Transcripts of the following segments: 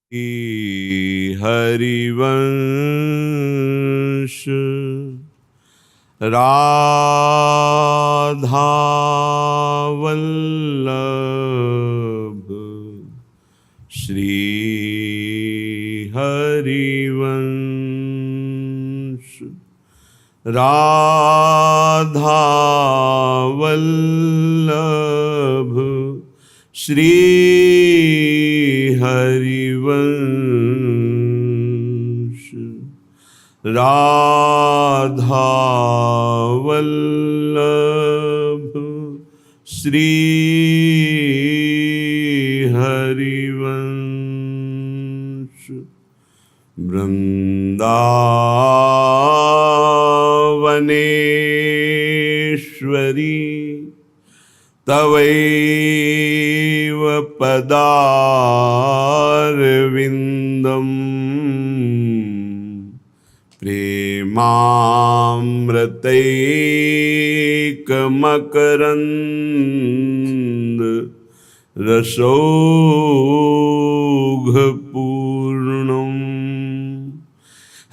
हरिवंश राधावल्लभ श्री हरिवंश राधावल्लभ श्री हरिवंश राधावल्लभ श्री हरिवंश वृंदावनेश्वरी तवैव पदारविन्दम् प्रेमामृतैकमकरन्द रसौघपूर्णम्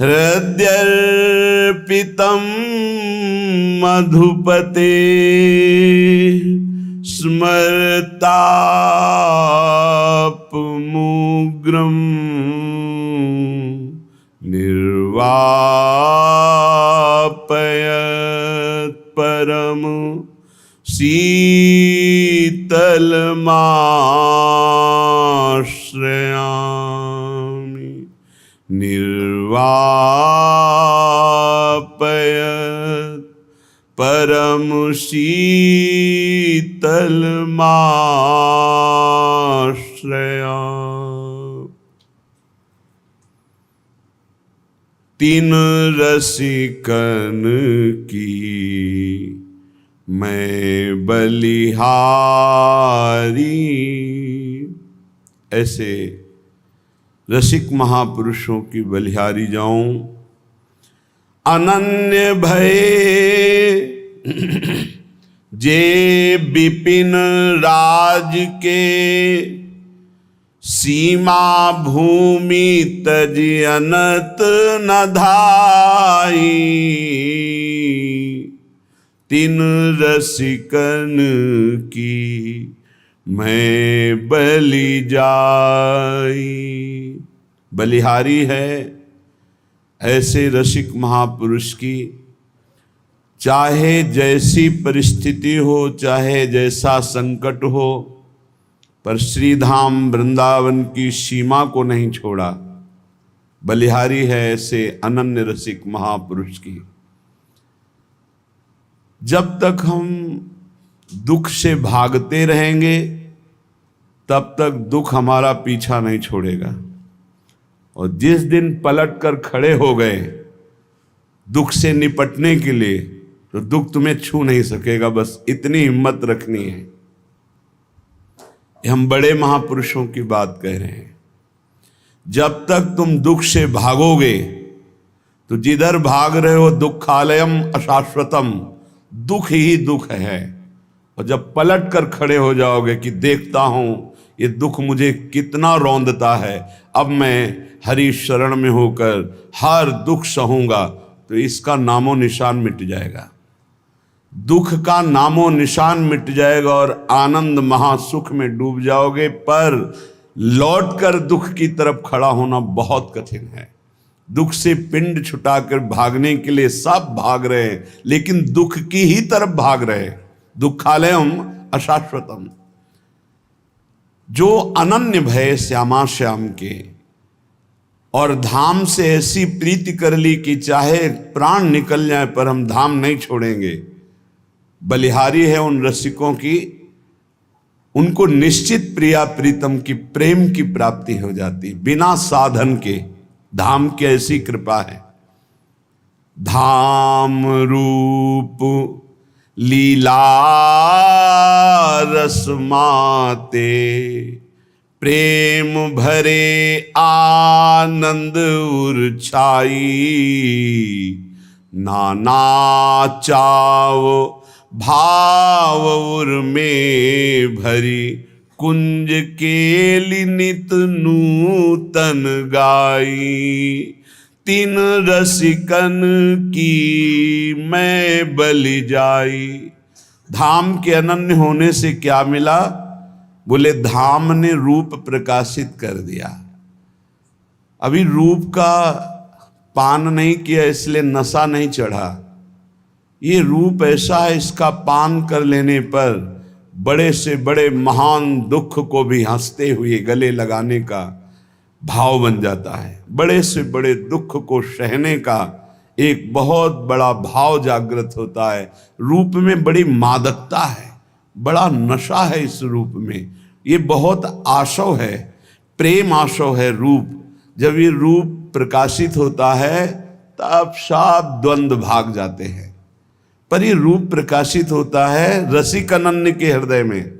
हृद्यर्पितं मधुपते स्मरतापमुग्रं निर्वापयत् परम शीतलमाश्रयामि निर्वापयत् परम शीतलमाश्रया। तीन रसिकन की मैं बलिहारी। ऐसे रसिक महापुरुषों की बलिहारी जाऊं। अनन्य भय जे विपिन राज के सीमा भूमि तज अनत न धाई। तीन रसिकन की मैं बलि जाई। बलिहारी है ऐसे रसिक महापुरुष की, चाहे जैसी परिस्थिति हो, चाहे जैसा संकट हो, पर श्रीधाम वृंदावन की सीमा को नहीं छोड़ा। बलिहारी है ऐसे अनन्य रसिक महापुरुष की। जब तक हम दुख से भागते रहेंगे तब तक दुख हमारा पीछा नहीं छोड़ेगा, और जिस दिन पलट कर खड़े हो गए दुख से निपटने के लिए, तो दुख तुम्हें छू नहीं सकेगा। बस इतनी हिम्मत रखनी है। हम बड़े महापुरुषों की बात कह रहे हैं। जब तक तुम दुख से भागोगे तो जिधर भाग रहे हो दुखालयम अशाश्वतम, दुख ही दुख है। और जब पलट कर खड़े हो जाओगे कि देखता हूं ये दुख मुझे कितना रौंदता है, अब मैं हरि शरण में होकर हर दुख सहूंगा, तो इसका नामो निशान मिट जाएगा। दुख का नामो निशान मिट जाएगा और आनंद महासुख में डूब जाओगे। पर लौटकर दुख की तरफ खड़ा होना बहुत कठिन है। दुख से पिंड छुटाकर भागने के लिए सब भाग रहे हैं, लेकिन दुख की ही तरफ भाग रहे हैं। दुखालयम अशाश्वतम। जो अनन्य भय श्यामा श्याम के और धाम से ऐसी प्रीति कर ली कि चाहे प्राण निकल जाए पर हम धाम नहीं छोड़ेंगे, बलिहारी है उन रसिकों की। उनको निश्चित प्रिया प्रीतम की प्रेम की प्राप्ति हो जाती बिना साधन के। धाम की ऐसी कृपा है। धाम रूप लीला रसमाते प्रेम भरे आनंद उर्छाई। नाना चाव भाव उर में भरी कुंज केली नित नूतन गाई, तीन रसिकन की मैं बलि जाई। धाम के अनन्य होने से क्या मिला? बोले धाम ने रूप प्रकाशित कर दिया। अभी रूप का पान नहीं किया इसलिए नशा नहीं चढ़ा। ये रूप ऐसा है, इसका पान कर लेने पर बड़े से बड़े महान दुख को भी हंसते हुए गले लगाने का भाव बन जाता है। बड़े से बड़े दुख को सहने का एक बहुत बड़ा भाव जागृत होता है। रूप में बड़ी मादकता है, बड़ा नशा है इस रूप में। ये बहुत आशव है, प्रेम आशव है रूप। जब ये रूप प्रकाशित होता है तब सब द्वंद्व भाग जाते हैं। पर ये रूप प्रकाशित होता है रसिक अनन्य के हृदय में,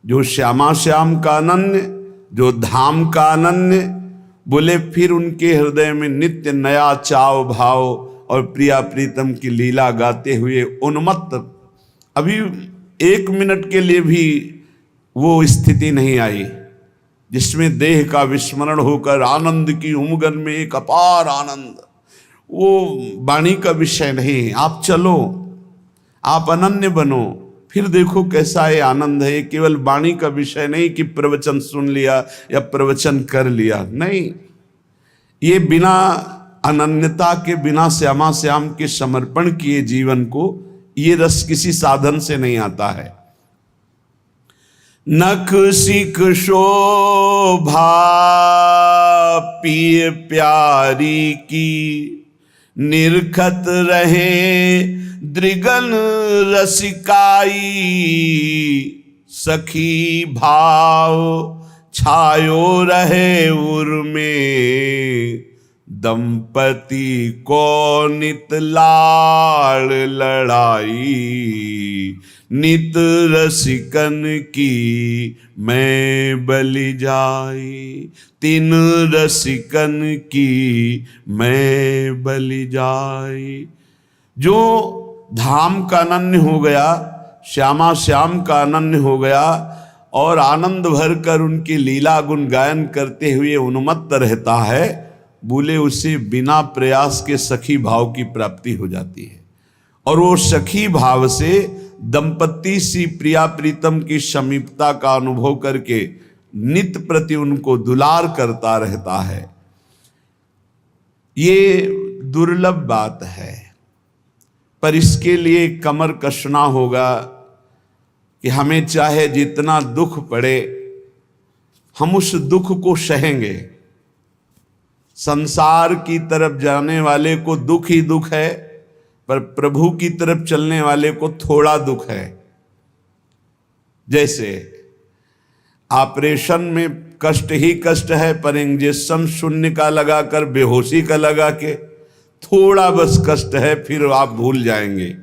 जो श्यामा श्याम का अनन्य, जो धाम का अनन्य। बोले फिर उनके हृदय में नित्य नया चाव भाव और प्रिया प्रीतम की लीला गाते हुए उन्मत्त, अभी 1 मिनट के लिए भी वो स्थिति नहीं आई जिसमें देह का विस्मरण होकर आनंद की उमगन में एक अपार आनंद। वो वाणी का विषय नहीं। आप चलो, आप अनन्य बनो, फिर देखो कैसा ये आनंद है। ये केवल वाणी का विषय नहीं कि प्रवचन सुन लिया या प्रवचन कर लिया, नहीं। ये बिना अनन्यता के, बिना श्यामा श्याम के समर्पण किए जीवन को ये रस किसी साधन से नहीं आता है। नख सिख शोभा पिय प्यारी की, निरखत रहे दृगन रसिकाई। सखी भाव छायो रहे उर में, दंपति को नित लाड़ लड़ाई। नित रसिकन की मैं बलि जाई, तीन रसिकन की मैं बलि जाई। जो धाम का अनन्य हो गया, श्यामा श्याम का अनन्य हो गया और आनंद भर कर उनकी लीला गुण गायन करते हुए उन्मत्त रहता है, बोले उसे बिना प्रयास के सखी भाव की प्राप्ति हो जाती है। और वो सखी भाव से दंपति सी प्रिया प्रीतम की समीपता का अनुभव करके नित्य प्रति उनको दुलार करता रहता है। ये दुर्लभ बात है, पर इसके लिए कमर कसना होगा कि हमें चाहे जितना दुख पड़े हम उस दुख को सहेंगे। संसार की तरफ जाने वाले को दुख ही दुख है, पर प्रभु की तरफ चलने वाले को थोड़ा दुख है। जैसे ऑपरेशन में कष्ट ही कष्ट है, पर इंजेक्शन शून्य का लगाकर बेहोशी का लगा के थोड़ा बस कष्ट है, फिर आप भूल जाएंगे।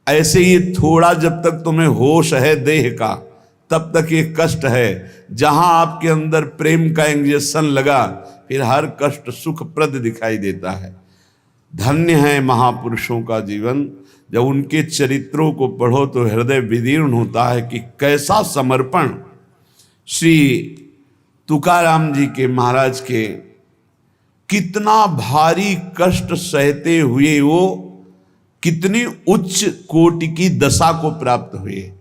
ऐसे ही थोड़ा जब तक तुम्हें होश है देह का, तब तक ये कष्ट है। जहां आपके अंदर प्रेम का इंजेक्शन लगा, फिर हर कष्ट सुखप्रद दिखाई देता है। धन्य है महापुरुषों का जीवन। जब उनके चरित्रों को पढ़ो तो हृदय विदीर्ण होता है कि कैसा समर्पण। श्री तुकाराम जी के महाराज के कितना भारी कष्ट सहते हुए वो कितनी उच्च कोटि की दशा को प्राप्त हुए।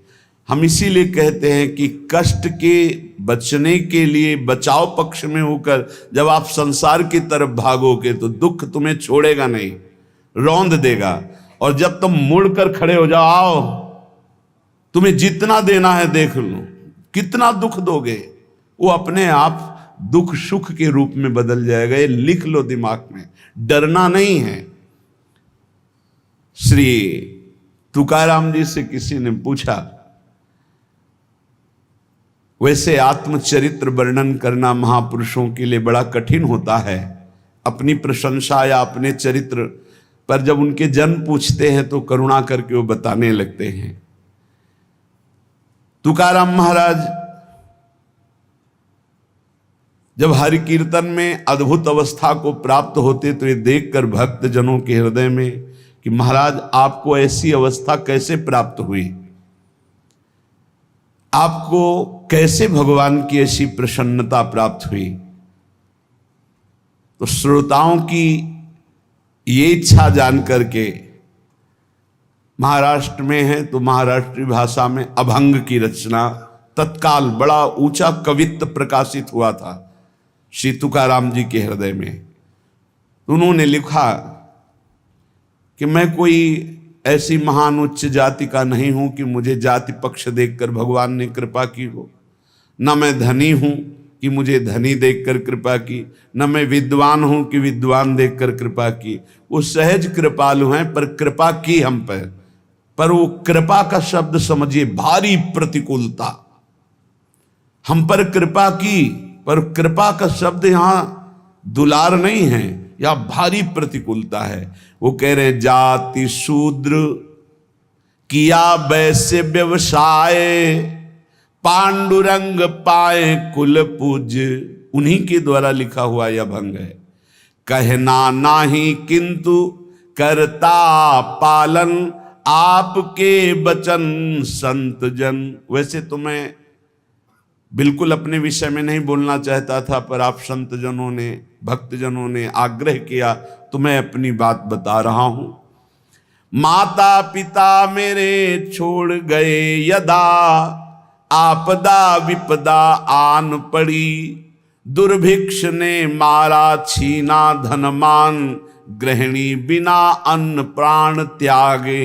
हम इसीलिए कहते हैं कि कष्ट के बचने के लिए बचाव पक्ष में होकर जब आप संसार की तरफ भागोगे तो दुख तुम्हें छोड़ेगा नहीं, रौंद देगा। और जब तुम मुड़कर खड़े हो जाओ, आओ तुम्हें जितना देना है देख लो, कितना दुख दोगे, वो अपने आप दुख सुख के रूप में बदल जाएगा। ये लिख लो दिमाग में, डरना नहीं है। श्री तुकाराम जी से किसी ने पूछा, वैसे आत्मचरित्र वर्णन करना महापुरुषों के लिए बड़ा कठिन होता है। अपनी प्रशंसा या अपने चरित्र पर जब उनके जन पूछते हैं तो करुणा करके वो बताने लगते हैं। तुकाराम महाराज जब हरि कीर्तन में अद्भुत अवस्था को प्राप्त होते तो ये देखकर भक्त जनों के हृदय में कि महाराज आपको ऐसी अवस्था कैसे प्राप्त हुई। आपको कैसे भगवान की ऐसी प्रसन्नता प्राप्त हुई? तो श्रोताओं की ये इच्छा जान करके, महाराष्ट्र में है तो महाराष्ट्री भाषा में अभंग की रचना तत्काल बड़ा ऊंचा कवित्व प्रकाशित हुआ था श्री तुकाराम जी के हृदय में। उन्होंने लिखा कि मैं कोई ऐसी महान उच्च जाति का नहीं हूं कि मुझे जाति पक्ष देखकर भगवान ने कृपा की हो, न मैं धनी हूं कि मुझे धनी देखकर कृपा की, न मैं विद्वान हूं कि विद्वान देखकर कृपा की। वो सहज कृपालु हैं पर कृपा की हम पर वो कृपा का शब्द समझिए भारी प्रतिकूलता। हम पर कृपा की, पर कृपा का शब्द यहां दुलार नहीं है, या भारी प्रतिकूलता है। वो कह रहे जाति शूद्र किया वैसे व्यवसाय, पांडुरंग पाए कुल पूज। उन्हीं के द्वारा लिखा हुआ यह भंग है। कहना नाही किंतु करता पालन, आपके वचन संत जन। वैसे तो मैं बिल्कुल अपने विषय में नहीं बोलना चाहता था, पर आप संत जनों ने, भक्त जनों ने आग्रह किया तो मैं अपनी बात बता रहा हूं। माता पिता मेरे छोड़ गए यदा, आपदा विपदा आन पड़ी। दुर्भिक्ष ने मारा छीना धनमान, गृहिणी बिना अन्न प्राण त्यागे।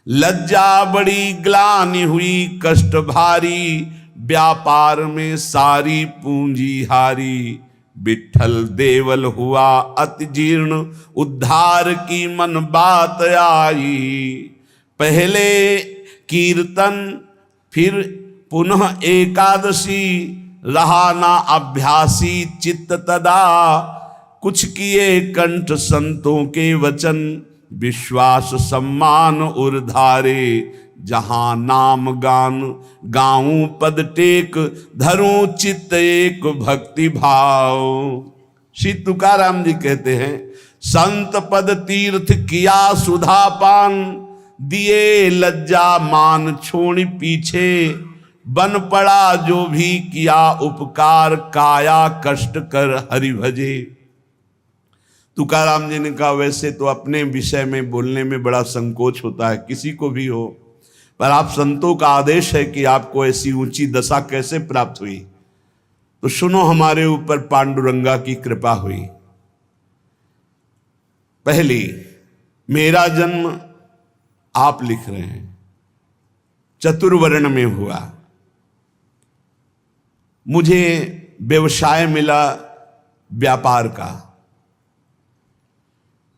लज्जा बड़ी ग्लानि हुई कष्ट भारी, व्यापार में सारी पूंजी हारी। विठ्ठल देवल हुआ अति जीर्ण, उद्धार की मन बात आई। पहले कीर्तन फिर पुनः एकादशी, रहा ना अभ्यासी चित्त तदा। कुछ किए कंठ संतों के वचन, विश्वास सम्मान उर्धारे। जहां नाम गान गाऊं पद टेक, धरूं चित्त एक भक्ति भाव। श्री तुकाराम जी कहते हैं, संत पद तीर्थ किया सुधा पान, दिए लज्जा मान छोड़ पीछे। बन पड़ा जो भी किया उपकार, काया कष्ट कर हरि भजे। तुकाराम जी ने कहा वैसे तो अपने विषय में बोलने में बड़ा संकोच होता है, किसी को भी हो, पर आप संतों का आदेश है कि आपको ऐसी ऊंची दशा कैसे प्राप्त हुई, तो सुनो हमारे ऊपर पांडुरंगा की कृपा हुई। पहली, मेरा जन्म आप लिख रहे हैं चतुर्वर्ण में हुआ। मुझे व्यवसाय मिला व्यापार का,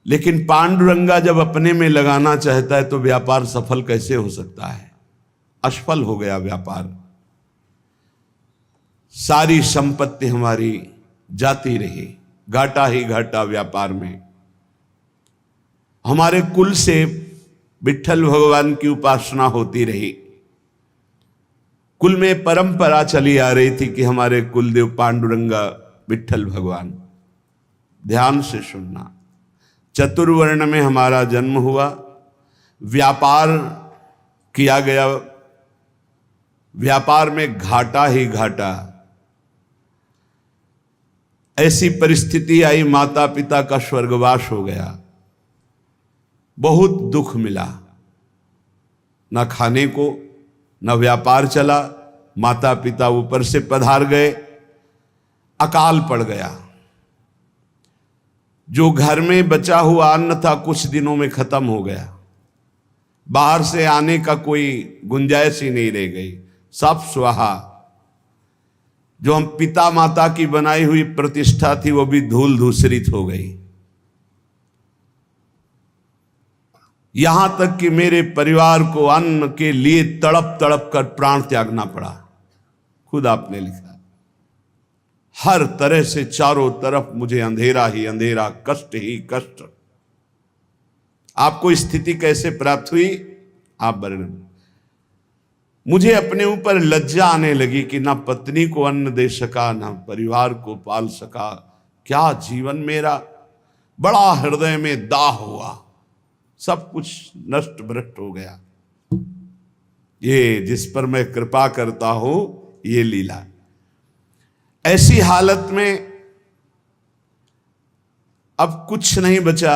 लेकिन पांडुरंगा जब अपने में लगाना चाहता है तो व्यापार सफल कैसे हो सकता है? असफल हो गया व्यापार। सारी संपत्ति हमारी जाती रही, घाटा ही घाटा व्यापार में। हमारे कुल से विठ्ठल भगवान की उपासना होती रही। कुल में परंपरा चली आ रही थी कि हमारे कुलदेव पांडुरंगा विठ्ठल भगवान। ध्यान से सुनना, चतुर्वर्ण में हमारा जन्म हुआ, व्यापार किया गया, व्यापार में घाटा ही घाटा। ऐसी परिस्थिति आई, माता पिता का स्वर्गवास हो गया, बहुत दुख मिला। न खाने को, न व्यापार चला, माता पिता ऊपर से पधार गए, अकाल पड़ गया। जो घर में बचा हुआ अन्न था कुछ दिनों में खत्म हो गया, बाहर से आने का कोई गुंजाइश ही नहीं रह गई, सब स्वाहा। जो हम पिता माता की बनाई हुई प्रतिष्ठा थी वो भी धूल धूसरित हो गई। यहां तक कि मेरे परिवार को अन्न के लिए तड़प तड़प कर प्राण त्यागना पड़ा। खुद आपने लिखा, हर तरह से चारों तरफ मुझे अंधेरा ही अंधेरा, कष्ट ही कष्ट। आपको स्थिति कैसे प्राप्त हुई आप वर्णन। मुझे अपने ऊपर लज्जा आने लगी कि ना पत्नी को अन्न दे सका, ना परिवार को पाल सका। क्या जीवन मेरा, बड़ा हृदय में दाह हुआ, सब कुछ नष्ट भ्रष्ट हो गया। ये जिस पर मैं कृपा करता हूं ये लीला। ऐसी हालत में अब कुछ नहीं बचा,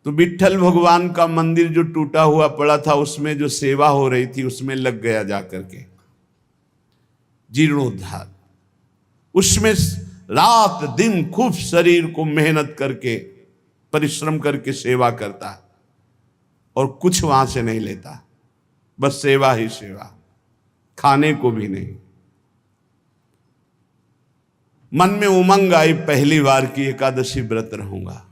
तो विट्ठल भगवान का मंदिर जो टूटा हुआ पड़ा था उसमें जो सेवा हो रही थी उसमें लग गया जाकर के, जीर्णोद्धार। उसमें रात दिन खूब शरीर को मेहनत करके परिश्रम करके सेवा करता और कुछ वहां से नहीं लेता, बस सेवा ही सेवा, खाने को भी नहीं। मन में उमंग आई, पहली बार की एकादशी व्रत रहूंगा।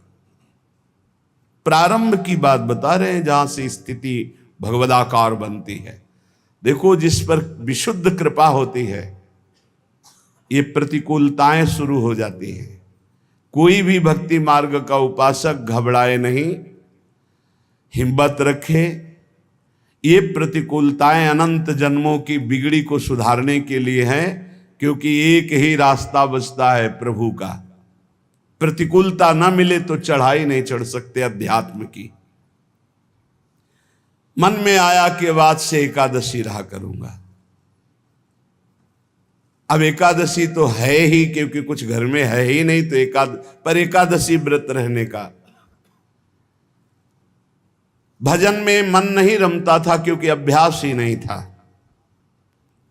प्रारंभ की बात बता रहे हैं जहां से स्थिति भगवदाकार बनती है। देखो, जिस पर विशुद्ध कृपा होती है ये प्रतिकूलताएं शुरू हो जाती हैं। कोई भी भक्ति मार्ग का उपासक घबराए नहीं, हिम्मत रखे। ये प्रतिकूलताएं अनंत जन्मों की बिगड़ी को सुधारने के लिए हैं, क्योंकि एक ही रास्ता बचता है प्रभु का। प्रतिकूलता ना मिले तो चढ़ाई नहीं चढ़ सकते अध्यात्म की। मन में आया कि बाद से एकादशी रहा करूंगा। अब एकादशी तो है ही, क्योंकि कुछ घर में है ही नहीं, तो पर एकादशी व्रत रहने का। भजन में मन नहीं रमता था क्योंकि अभ्यास ही नहीं था।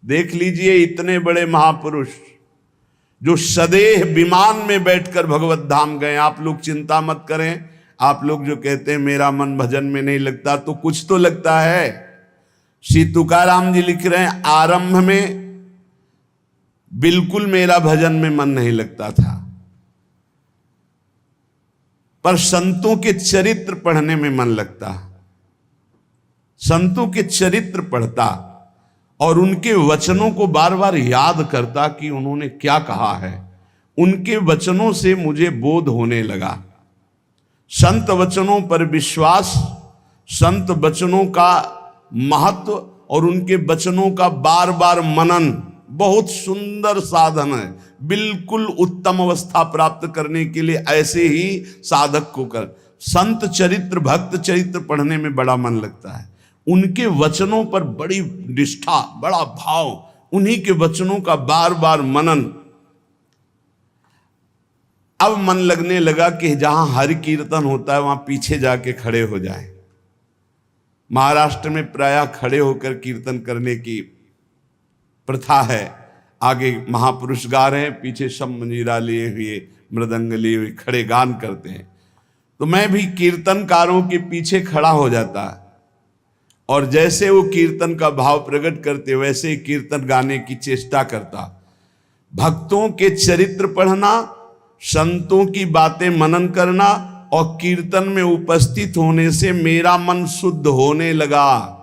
देख लीजिए, इतने बड़े महापुरुष जो सदेह विमान में बैठकर भगवत धाम गए। आप लोग चिंता मत करें, आप लोग जो कहते हैं मेरा मन भजन में नहीं लगता, तो कुछ तो लगता है। श्री तुकाराम जी लिख रहे हैं, आरंभ में बिल्कुल मेरा भजन में मन नहीं लगता था, पर संतों के चरित्र पढ़ने में मन लगता। संतों के चरित्र पढ़ता और उनके वचनों को बार बार याद करता कि उन्होंने क्या कहा है। उनके वचनों से मुझे बोध होने लगा। संत वचनों पर विश्वास, संत वचनों का महत्व और उनके वचनों का बार बार मनन बहुत सुंदर साधन है। बिल्कुल उत्तम अवस्था प्राप्त करने के लिए ऐसे ही साधक को कर। संत चरित्र, भक्त चरित्र पढ़ने में बड़ा मन लगता है। उनके वचनों पर बड़ी निष्ठा, बड़ा भाव, उन्हीं के वचनों का बार बार मनन। अब मन लगने लगा कि जहां हरि कीर्तन होता है वहां पीछे जाके खड़े हो जाएं। महाराष्ट्र में प्रायः खड़े होकर कीर्तन करने की प्रथा है। आगे महापुरुष गा रहे हैं, पीछे सब मंजीरा लिए हुए, मृदंग लिए हुए खड़े गान करते हैं। तो मैं भी कीर्तनकारों के पीछे खड़ा हो जाता और जैसे वो कीर्तन का भाव प्रकट करते वैसे ही कीर्तन गाने की चेष्टा करता। भक्तों के चरित्र पढ़ना, संतों की बातें मनन करना और कीर्तन में उपस्थित होने से मेरा मन शुद्ध होने लगा।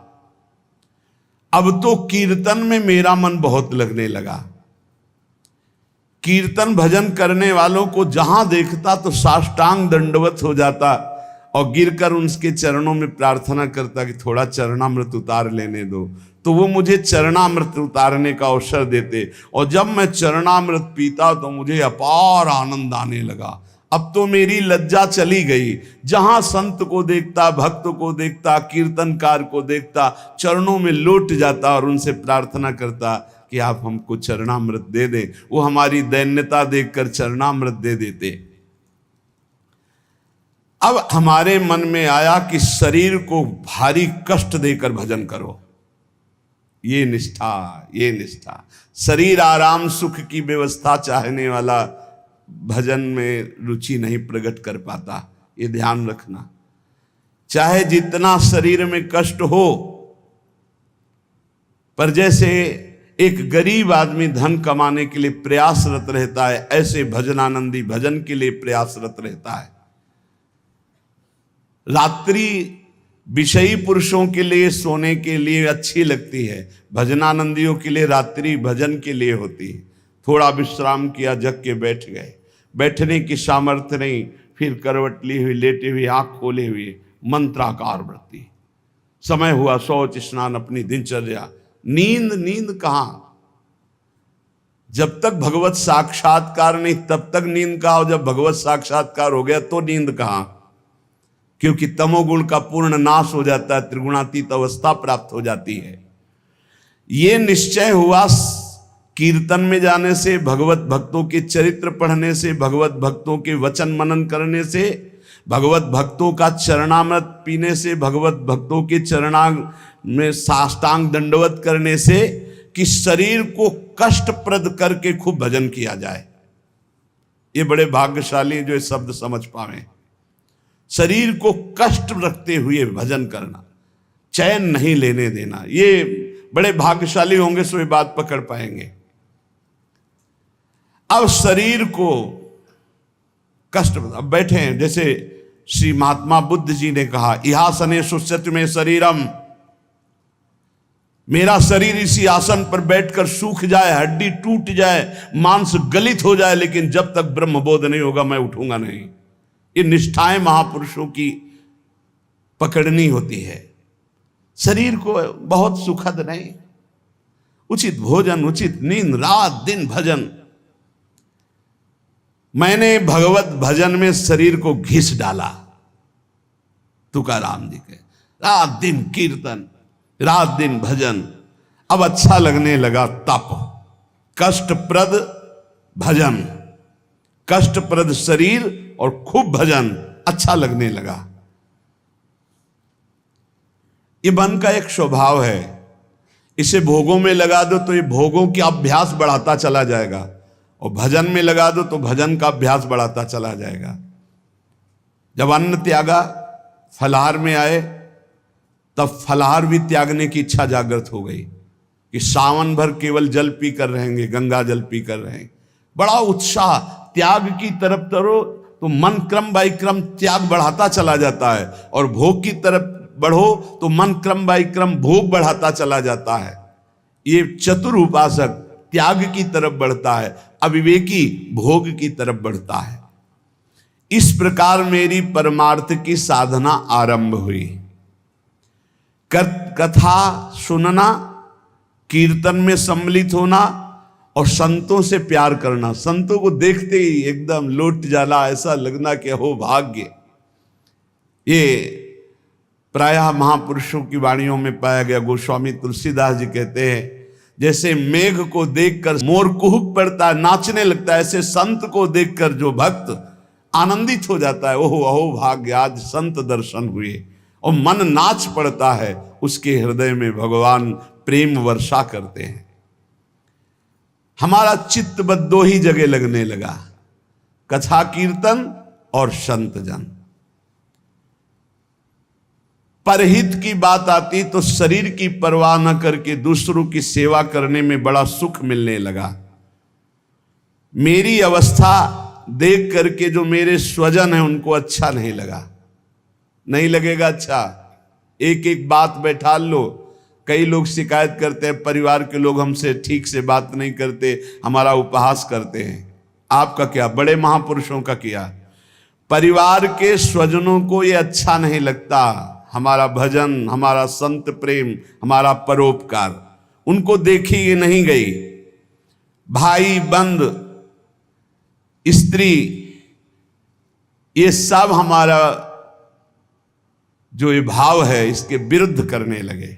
अब तो कीर्तन में मेरा मन बहुत लगने लगा। कीर्तन भजन करने वालों को जहां देखता तो साष्टांग दंडवत हो जाता और गिरकर उनके चरणों में प्रार्थना करता कि थोड़ा चरणामृत उतार लेने दो। तो वो मुझे चरणामृत उतारने का अवसर देते और जब मैं चरणामृत पीता तो मुझे अपार आनंद आने लगा। अब तो मेरी लज्जा चली गई। जहां संत को देखता, भक्त को देखता, कीर्तनकार को देखता, चरणों में लौट जाता और उनसे प्रार्थना करता कि आप हमको चरणामृत दे दें। वो हमारी दैन्यता देखकर चरणामृत दे देते। अब हमारे मन में आया कि शरीर को भारी कष्ट देकर भजन करो। ये निष्ठा, ये निष्ठा। शरीर आराम सुख की व्यवस्था चाहने वाला भजन में रुचि नहीं प्रकट कर पाता। ये ध्यान रखना। चाहे जितना शरीर में कष्ट हो, पर जैसे एक गरीब आदमी धन कमाने के लिए प्रयासरत रहता है, ऐसे भजनानंदी भजन के लिए प्रयासरत रहता है। रात्रि विषयी पुरुषों के लिए सोने के लिए अच्छी लगती है, भजनानंदियों के लिए रात्रि भजन के लिए होती है। थोड़ा विश्राम किया, जग के बैठ गए। बैठने की सामर्थ्य नहीं, फिर करवट ली हुई, लेटे हुए, आंख खोले हुए मंत्राकार वृत्ति। समय हुआ शौच स्नान, अपनी दिनचर्या। नींद, नींद कहां? जब तक भगवत साक्षात्कार नहीं तब तक नींद कहां, और जब भगवत साक्षात्कार हो गया तो नींद कहां? क्योंकि तमोगुण का पूर्ण नाश हो जाता है, त्रिगुणातीत अवस्था प्राप्त हो जाती है। ये निश्चय हुआ कीर्तन में जाने से, भगवत भक्तों के चरित्र पढ़ने से, भगवत भक्तों के वचन मनन करने से, भगवत भक्तों का चरणामृत पीने से, भगवत भक्तों के चरणांग में साष्टांग दंडवत करने से, कि शरीर को कष्टप्रद करके खूब भजन किया जाए। ये बड़े भाग्यशाली जो ये शब्द समझ पावे। शरीर को कष्ट रखते हुए भजन करना, चैन नहीं लेने देना, ये बड़े भाग्यशाली होंगे सो ये बात पकड़ पाएंगे। अब शरीर को कष्ट, अब बैठे हैं, जैसे श्री महात्मा बुद्ध जी ने कहा, इहासने सुस्यति में शरीरम, मेरा शरीर इसी आसन पर बैठकर सूख जाए, हड्डी टूट जाए, मांस गलित हो जाए, लेकिन जब तक ब्रह्मबोध नहीं होगा मैं उठूंगा नहीं। ये निष्ठाएं महापुरुषों की पकड़नी होती है। शरीर को बहुत सुखद नहीं, उचित भोजन, उचित नींद, रात दिन भजन। मैंने भगवत भजन में शरीर को घिस डाला, तुकाराम जी के, रात दिन कीर्तन, रात दिन भजन। अब अच्छा लगने लगा तप, कष्टप्रद भजन, कष्टप्रद शरीर और खूब भजन अच्छा लगने लगा। ये मन का एक स्वभाव है, इसे भोगों में लगा दो तो ये भोगों की अभ्यास बढ़ाता चला जाएगा, और भजन में लगा दो तो भजन का अभ्यास बढ़ाता चला जाएगा। जब अन्न त्यागा, फलाहार में आए, तब फलाहार भी त्यागने की इच्छा जागृत हो गई कि सावन भर केवल जल पी कर रहेंगे, गंगा जल पी कर रहेंगे। बड़ा उत्साह, त्याग की तरफ तो मन क्रम बाई क्रम त्याग बढ़ाता चला जाता है, और भोग की तरफ बढ़ो तो मन क्रम बाई क्रम भोग बढ़ाता चला जाता है। ये चतुर उपासक त्याग की तरफ बढ़ता है, अविवेकी भोग की तरफ बढ़ता है। इस प्रकार मेरी परमार्थ की साधना आरंभ हुई। कथा सुनना, कीर्तन में सम्मिलित होना और संतों से प्यार करना। संतों को देखते ही एकदम लौट जाना, ऐसा लगना कि हो भाग्य। ये प्रायः महापुरुषों की वाणियों में पाया गया। गोस्वामी तुलसीदास जी कहते हैं, जैसे मेघ को देखकर मोर कुहुक पड़ता है, नाचने लगता है, ऐसे संत को देखकर जो भक्त आनंदित हो जाता है, ओहो अहो भाग्य, आज संत दर्शन हुए, और मन नाच पड़ता है, उसके हृदय में भगवान प्रेम वर्षा करते हैं। हमारा चित्त बस दो ही जगह लगने लगा, कथा कीर्तन और संत जन। परहित की बात आती तो शरीर की परवाह न करके दूसरों की सेवा करने में बड़ा सुख मिलने लगा। मेरी अवस्था देख करके जो मेरे स्वजन हैं उनको अच्छा नहीं लगा। नहीं लगेगा अच्छा, एक एक बात बैठा लो। कई लोग शिकायत करते हैं, परिवार के लोग हमसे ठीक से बात नहीं करते, हमारा उपहास करते हैं। आपका क्या, बड़े महापुरुषों का किया। परिवार के स्वजनों को ये अच्छा नहीं लगता, हमारा भजन, हमारा संत प्रेम, हमारा परोपकार, उनको देखी ये नहीं गई। भाई बंद, स्त्री, ये सब हमारा जो ये भाव है इसके विरुद्ध करने लगे।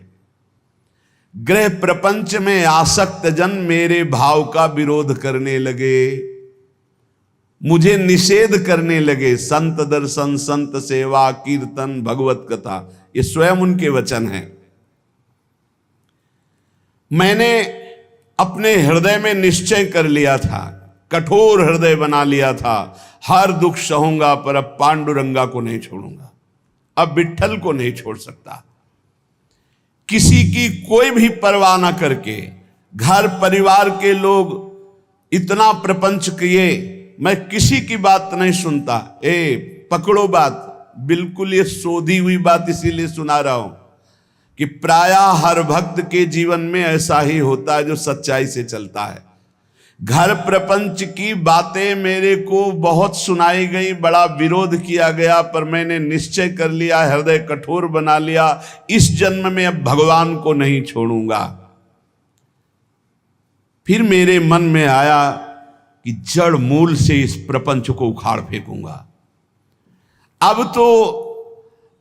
ग्रह प्रपंच में आसक्त जन मेरे भाव का विरोध करने लगे, मुझे निषेध करने लगे। संत दर्शन, संत सेवा, कीर्तन, भगवत कथा, ये स्वयं उनके वचन हैं। मैंने अपने हृदय में निश्चय कर लिया था, कठोर हृदय बना लिया था, हर दुख सहूंगा पर अब पांडुरंगा को नहीं छोड़ूंगा, अब विट्ठल को नहीं छोड़ सकता। किसी की कोई भी परवाह ना करके, घर परिवार के लोग इतना प्रपंच किए, मैं किसी की बात नहीं सुनता। पकड़ो बात, बिल्कुल ये सोधी हुई बात इसीलिए सुना रहा हूं कि प्रायः हर भक्त के जीवन में ऐसा ही होता है जो सच्चाई से चलता है। घर प्रपंच की बातें मेरे को बहुत सुनाई गई, बड़ा विरोध किया गया, पर मैंने निश्चय कर लिया, हृदय कठोर बना लिया, इस जन्म में अब भगवान को नहीं छोड़ूंगा। फिर मेरे मन में आया कि जड़ मूल से इस प्रपंच को उखाड़ फेंकूंगा। अब तो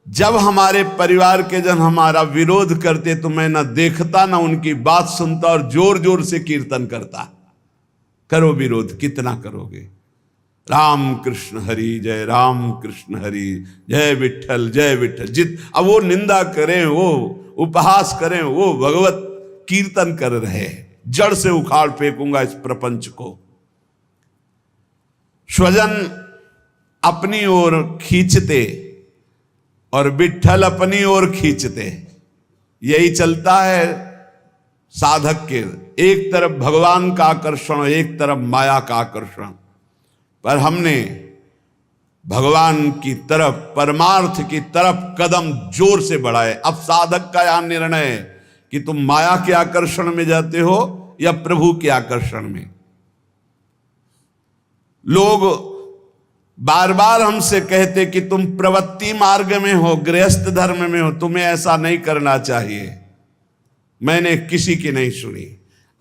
जब हमारे परिवार के जन हमारा विरोध करते तो मैं न देखता न उनकी बात सुनता और जोर जोर से कीर्तन करता। करो विरोध, कितना करोगे। राम कृष्ण हरि, जय राम कृष्ण हरि, जय विठल जय विठल। अब वो निंदा करें, वो उपहास करें, वो भगवत कीर्तन कर रहे हैं। जड़ से उखाड़ फेंकूंगा इस प्रपंच को। स्वजन अपनी ओर खींचते और विठल अपनी ओर खींचते, यही चलता है साधक के। एक तरफ भगवान का आकर्षण, एक तरफ माया का आकर्षण। पर हमने भगवान की तरफ, परमार्थ की तरफ कदम जोर से बढ़ाए। अब साधक का यह निर्णय है कि तुम माया के आकर्षण में जाते हो या प्रभु के आकर्षण में। लोग बार बार हमसे कहते कि तुम प्रवृत्ति मार्ग में हो, गृहस्थ धर्म में हो, तुम्हें ऐसा नहीं करना चाहिए। मैंने किसी की नहीं सुनी।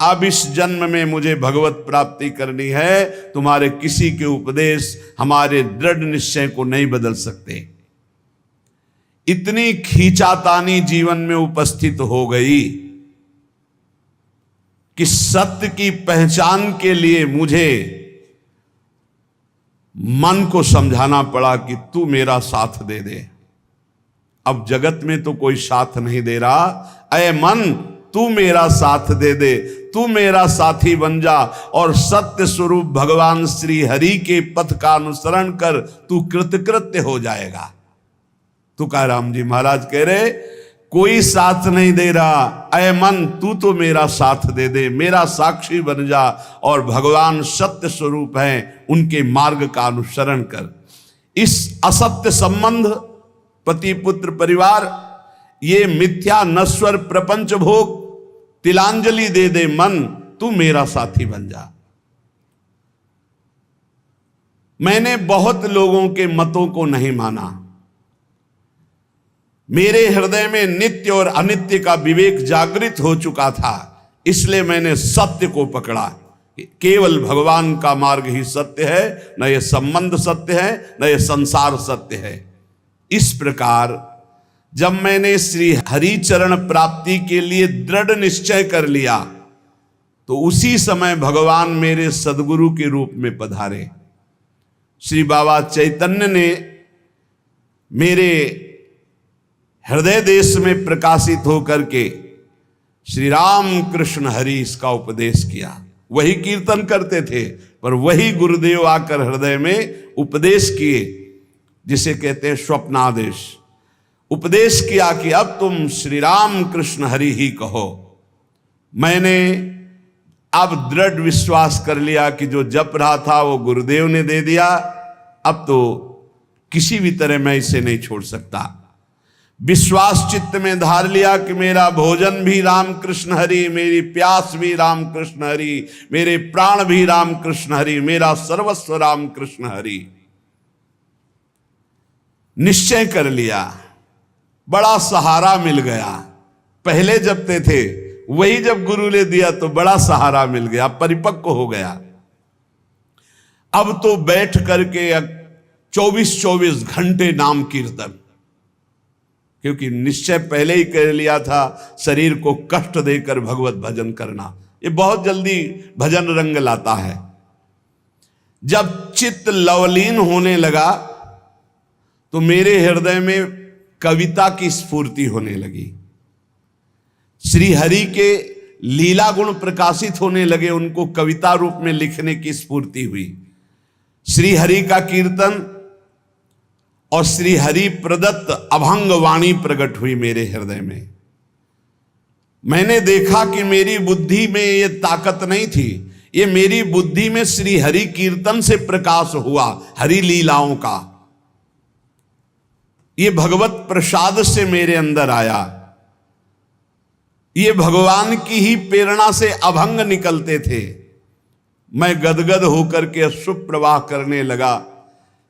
अब इस जन्म में मुझे भगवत प्राप्ति करनी है, तुम्हारे किसी के उपदेश हमारे दृढ़ निश्चय को नहीं बदल सकते। इतनी खींचातानी जीवन में उपस्थित हो गई कि सत्य की पहचान के लिए मुझे मन को समझाना पड़ा कि तू मेरा साथ दे दे। अब जगत में तो कोई साथ नहीं दे रहा। अय मन, तू मेरा साथ दे दे, तू मेरा साथी बन जा और सत्य स्वरूप भगवान श्री हरि के पथ का अनुसरण कर, तू कृतकृत्य हो जाएगा। तुकाराम जी महाराज कह रहे, कोई साथ नहीं दे रहा। अय मन, तू तो मेरा साथ दे दे, मेरा साक्षी बन जा और भगवान सत्य स्वरूप हैं, उनके मार्ग का अनुसरण कर। इस असत्य संबंध, पति पुत्र परिवार, ये मिथ्या नश्वर प्रपंच भोग, तिलांजलि दे दे मन, तू मेरा साथी बन जा। मैंने बहुत लोगों के मतों को नहीं माना। मेरे हृदय में नित्य और अनित्य का विवेक जागृत हो चुका था, इसलिए मैंने सत्य को पकड़ा। केवल भगवान का मार्ग ही सत्य है, न ये संबंध सत्य है, न ये संसार सत्य है। इस प्रकार जब मैंने श्री हरि चरण प्राप्ति के लिए दृढ़ निश्चय कर लिया, तो उसी समय भगवान मेरे सदगुरु के रूप में पधारे। श्री बाबा चैतन्य ने मेरे हृदय देश में प्रकाशित होकर के श्री राम कृष्ण हरि इसका उपदेश किया। वही कीर्तन करते थे, पर वही गुरुदेव आकर हृदय में उपदेश किए, जिसे कहते हैं स्वप्नादेश। उपदेश किया कि अब तुम श्री राम कृष्ण हरि ही कहो। मैंने अब दृढ़ विश्वास कर लिया कि जो जप रहा था वो गुरुदेव ने दे दिया। अब तो किसी भी तरह मैं इसे नहीं छोड़ सकता। विश्वास चित्त में धार लिया कि मेरा भोजन भी राम कृष्ण हरि, मेरी प्यास भी राम कृष्ण हरि, मेरे प्राण भी राम कृष्ण हरि, मेरा सर्वस्व राम कृष्ण हरि। निश्चय कर लिया। बड़ा सहारा मिल गया। पहले जपते थे, वही जब गुरु ने दिया तो बड़ा सहारा मिल गया, परिपक्व हो गया। अब तो बैठ करके 24-24 घंटे नाम कीर्तन, क्योंकि निश्चय पहले ही कर लिया था शरीर को कष्ट देकर भगवत भजन करना। ये बहुत जल्दी भजन रंग लाता है। जब चित्त लवलीन होने लगा तो मेरे हृदय में कविता की स्फूर्ति होने लगी। श्री हरि के लीला गुण प्रकाशित होने लगे, उनको कविता रूप में लिखने की स्फूर्ति हुई। श्री हरि का कीर्तन और श्री हरि प्रदत्त अभंग वाणी प्रकट हुई मेरे हृदय में। मैंने देखा कि मेरी बुद्धि में ये ताकत नहीं थी, ये मेरी बुद्धि में श्री हरि कीर्तन से प्रकाश हुआ, हरि लीलाओं का। ये भगवत प्रसाद से मेरे अंदर आया। ये भगवान की ही प्रेरणा से अभंग निकलते थे। मैं गदगद होकर के अश्रु प्रवाह करने लगा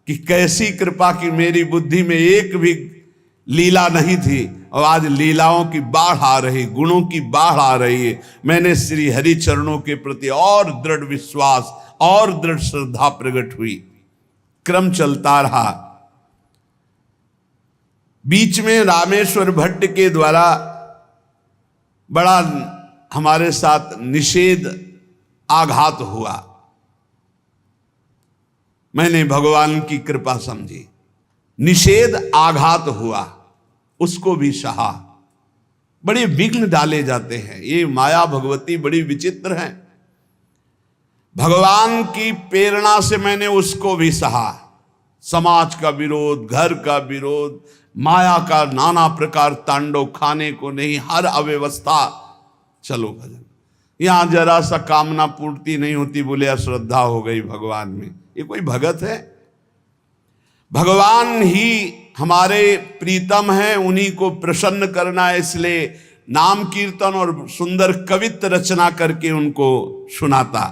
कि कैसी कृपा की मेरी बुद्धि में एक भी लीला नहीं थी और आज लीलाओं की बाढ़ आ रही, गुणों की बाढ़ आ रही है। मैंने श्री हरि चरणों के प्रति और दृढ़ विश्वास और दृढ़ श्रद्धा प्रकट हुई। क्रम चलता रहा। बीच में रामेश्वर भट्ट के द्वारा बड़ा हमारे साथ निषेध आघात हुआ। मैंने भगवान की कृपा समझी, निषेध आघात हुआ, उसको भी सहा। बड़े विघ्न डाले जाते हैं, ये माया भगवती बड़ी विचित्र है। भगवान की प्रेरणा से मैंने उसको भी सहा। समाज का विरोध, घर का विरोध, माया का नाना प्रकार तांडव, खाने को नहीं, हर अव्यवस्था। चलो भजन, यहां जरा सा कामना पूर्ति नहीं होती, बोले अश्रद्धा हो गई भगवान में। ये कोई भगत है? भगवान ही हमारे प्रीतम हैं, उन्हीं को प्रसन्न करना है, इसलिए नाम कीर्तन और सुंदर कवित्व रचना करके उनको सुनाता।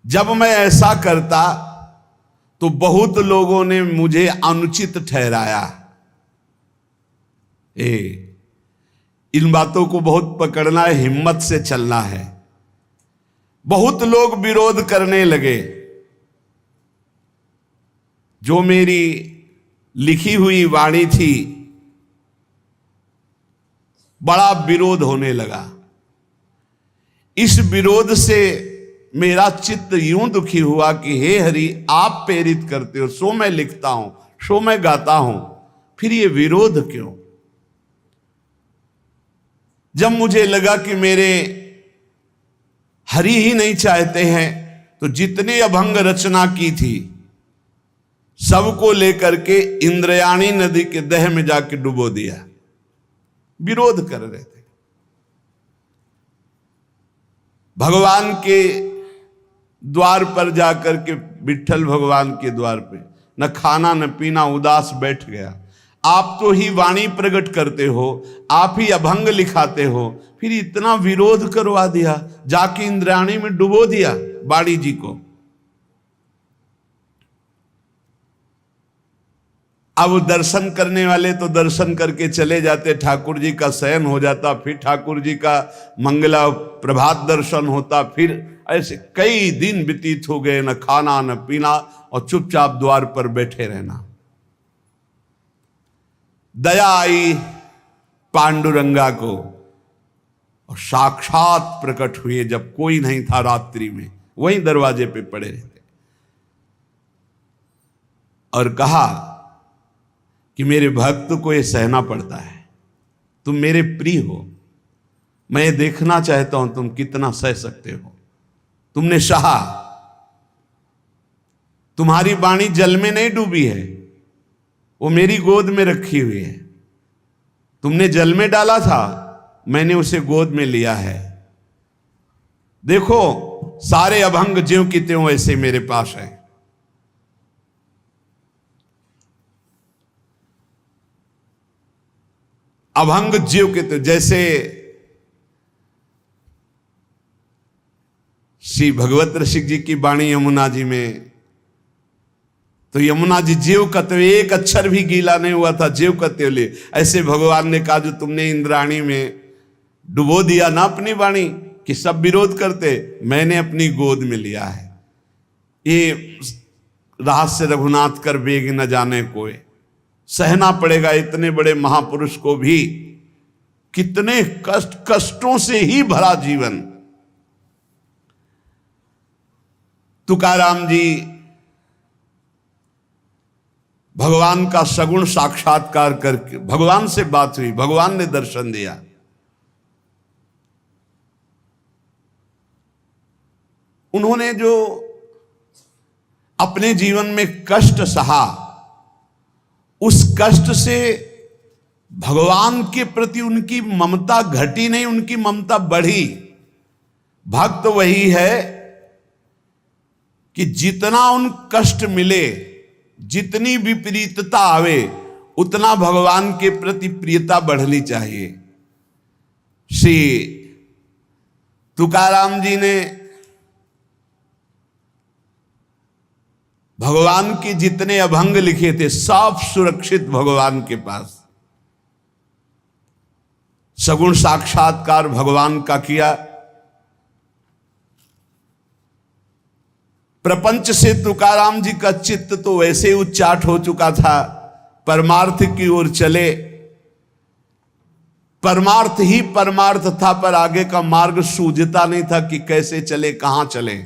जब मैं ऐसा करता तो बहुत लोगों ने मुझे अनुचित ठहराया। इन बातों को बहुत पकड़ना है, हिम्मत से चलना है। बहुत लोग विरोध करने लगे। जो मेरी लिखी हुई वाणी थी, बड़ा विरोध होने लगा। इस विरोध से मेरा चित्त यूं दुखी हुआ कि हे हरि, आप प्रेरित करते हो, सो मैं लिखता हूं, सो मैं गाता हूं, फिर ये विरोध क्यों? जब मुझे लगा कि मेरे हरि ही नहीं चाहते हैं, तो जितने अभंग रचना की थी सबको लेकर के इंद्रयाणी नदी के दह में जाके डुबो दिया। विरोध कर रहे थे। भगवान के द्वार पर जाकर के, विट्ठल भगवान के द्वार पे, न खाना न पीना, उदास बैठ गया। आप तो ही वाणी प्रकट करते हो, आप ही अभंग लिखाते हो, फिर इतना विरोध करवा दिया, जाके इंद्रायणी में डुबो दिया बाड़ी जी को। अब दर्शन करने वाले तो दर्शन करके चले जाते, ठाकुर जी का शयन हो जाता, फिर ठाकुर जी का मंगला प्रभात दर्शन होता, फिर ऐसे कई दिन व्यतीत हो गए, न खाना न पीना, और चुपचाप द्वार पर बैठे रहना। दया आई पांडुरंगा को, और साक्षात प्रकट हुए जब कोई नहीं था रात्रि में, वहीं दरवाजे पे पड़े रहते, और कहा कि मेरे भक्त को ये सहना पड़ता है, तुम मेरे प्रिय हो, मैं ये देखना चाहता हूं तुम कितना सह सकते हो। तुमने सहा, तुम्हारी वाणी जल में नहीं डूबी है, वो मेरी गोद में रखी हुई है। तुमने जल में डाला था, मैंने उसे गोद में लिया है। देखो सारे अभंग ज्यों की त्यों ऐसे मेरे पास है। अभंग ज्यों के त्यों, जैसे श्री भगवत ऋषि जी की वाणी यमुना जी में, तो यमुना जी ज्यों का त्यों, एक अक्षर भी गीला नहीं हुआ था, ज्यों का त्यों ले। ऐसे भगवान ने कहा, जो तुमने इंद्राणी में डुबो दिया ना अपनी वाणी, कि सब विरोध करते, मैंने अपनी गोद में लिया है। ये रहस्य रघुनाथ कर बेग न जाने कोई, सहना पड़ेगा इतने बड़े महापुरुष को भी। कितने कष्टों से ही भरा जीवन। तुकाराम जी, भगवान का सगुण साक्षात्कार करके, भगवान से बात हुई, भगवान ने दर्शन दिया। उन्होंने जो अपने जीवन में कष्ट सहा, उस कष्ट से भगवान के प्रति उनकी ममता घटी नहीं, उनकी ममता बढ़ी। भक्त वही है कि जितना उन कष्ट मिले, जितनी विपरीतता आवे, उतना भगवान के प्रति प्रियता बढ़नी चाहिए। श्री तुकाराम जी ने भगवान के जितने अभंग लिखे थे, सब सुरक्षित भगवान के पास। सगुण साक्षात्कार भगवान का किया। प्रपंच से तुकाराम जी का चित्त तो वैसे उच्चाट हो चुका था परमार्थ की ओर चले। परमार्थ ही परमार्थ था, पर आगे का मार्ग सूझता नहीं था कि कैसे चले, कहां चले।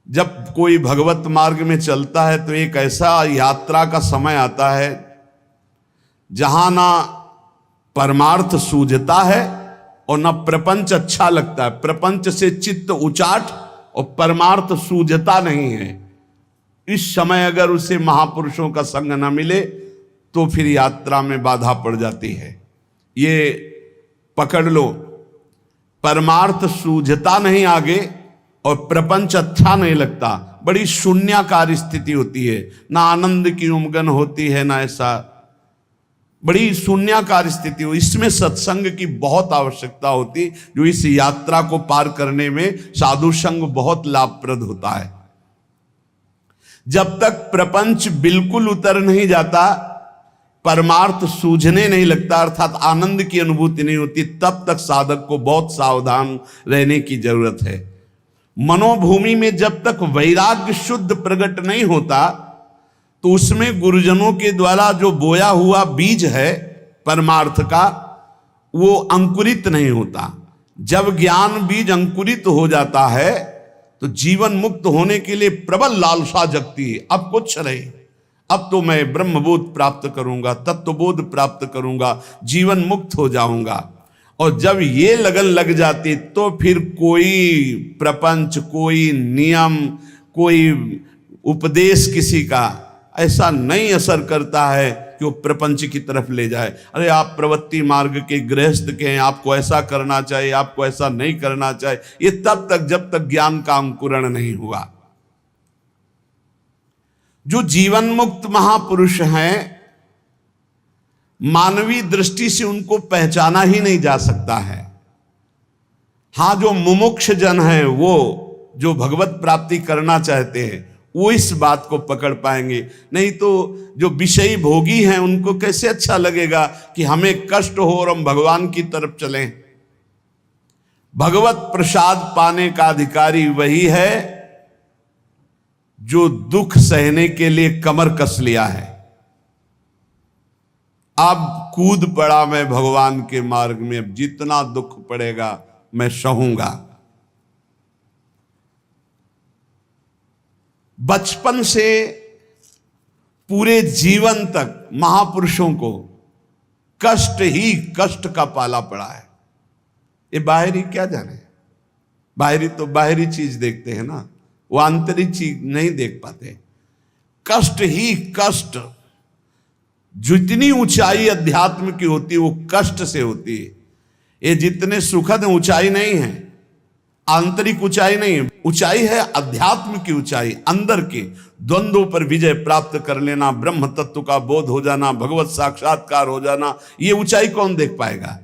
जब कोई भगवत मार्ग में चलता है तो एक ऐसा यात्रा का समय आता है जहां ना परमार्थ सूझता है और ना प्रपंच अच्छा लगता है। प्रपंच से चित्त उचाट और परमार्थ सूझता नहीं है। इस समय अगर उसे महापुरुषों का संग न मिले तो फिर यात्रा में बाधा पड़ जाती है। ये पकड़ लो, परमार्थ सूझता नहीं आगे और प्रपंच अच्छा नहीं लगता। बड़ी शून्याकार स्थिति होती है, ना आनंद की उमगन होती है, ना ऐसा, बड़ी शून्याकार स्थिति हो। इसमें सत्संग की बहुत आवश्यकता होती, जो इस यात्रा को पार करने में साधु संग बहुत लाभप्रद होता है। जब तक प्रपंच बिल्कुल उतर नहीं जाता, परमार्थ सूझने नहीं लगता, अर्थात आनंद की अनुभूति नहीं होती, तब तक साधक को बहुत सावधान रहने की जरूरत है। मनोभूमि में जब तक वैराग्य शुद्ध प्रकट नहीं होता तो उसमें गुरुजनों के द्वारा जो बोया हुआ बीज है परमार्थ का, वो अंकुरित नहीं होता। जब ज्ञान बीज अंकुरित हो जाता है तो जीवन मुक्त होने के लिए प्रबल लालसा जगती है। अब कुछ नहीं, अब तो मैं ब्रह्मबोध प्राप्त करूंगा, तत्वबोध प्राप्त करूंगा, जीवन मुक्त हो जाऊंगा। और जब ये लगन लग जाती तो फिर कोई प्रपंच, कोई नियम, कोई उपदेश किसी का ऐसा नहीं असर करता है कि वो प्रपंच की तरफ ले जाए। अरे आप प्रवृत्ति मार्ग के गृहस्थ के हैं, आपको ऐसा करना चाहिए, आपको ऐसा नहीं करना चाहिए, ये तब तक जब तक ज्ञान का अंकुरण नहीं हुआ। जो जीवन मुक्त महापुरुष हैं, मानवीय दृष्टि से उनको पहचाना ही नहीं जा सकता है। हां, जो मुमुक्ष जन है, वो जो भगवत प्राप्ति करना चाहते हैं, वो इस बात को पकड़ पाएंगे। नहीं तो जो विषयी भोगी हैं उनको कैसे अच्छा लगेगा कि हमें कष्ट हो और हम भगवान की तरफ चलें। भगवत प्रसाद पाने का अधिकारी वही है जो दुख सहने के लिए कमर कस लिया है। अब कूद पड़ा मैं भगवान के मार्ग में, अब जितना दुख पड़ेगा मैं सहूंगा। बचपन से पूरे जीवन तक महापुरुषों को कष्ट ही कष्ट का पाला पड़ा है। ये बाहरी क्या जाने, बाहरी तो बाहरी चीज देखते हैं ना, वो आंतरिक चीज नहीं देख पाते। कष्ट ही कष्ट, जितनी ऊंचाई अध्यात्म की होती है वो कष्ट से होती है। ये जितने सुखद ऊंचाई नहीं है, आंतरिक ऊंचाई नहीं है, ऊंचाई है अध्यात्म की ऊंचाई, अंदर के द्वंद्वों पर विजय प्राप्त कर लेना, ब्रह्म तत्व का बोध हो जाना, भगवत साक्षात्कार हो जाना। ये ऊंचाई कौन देख पाएगा?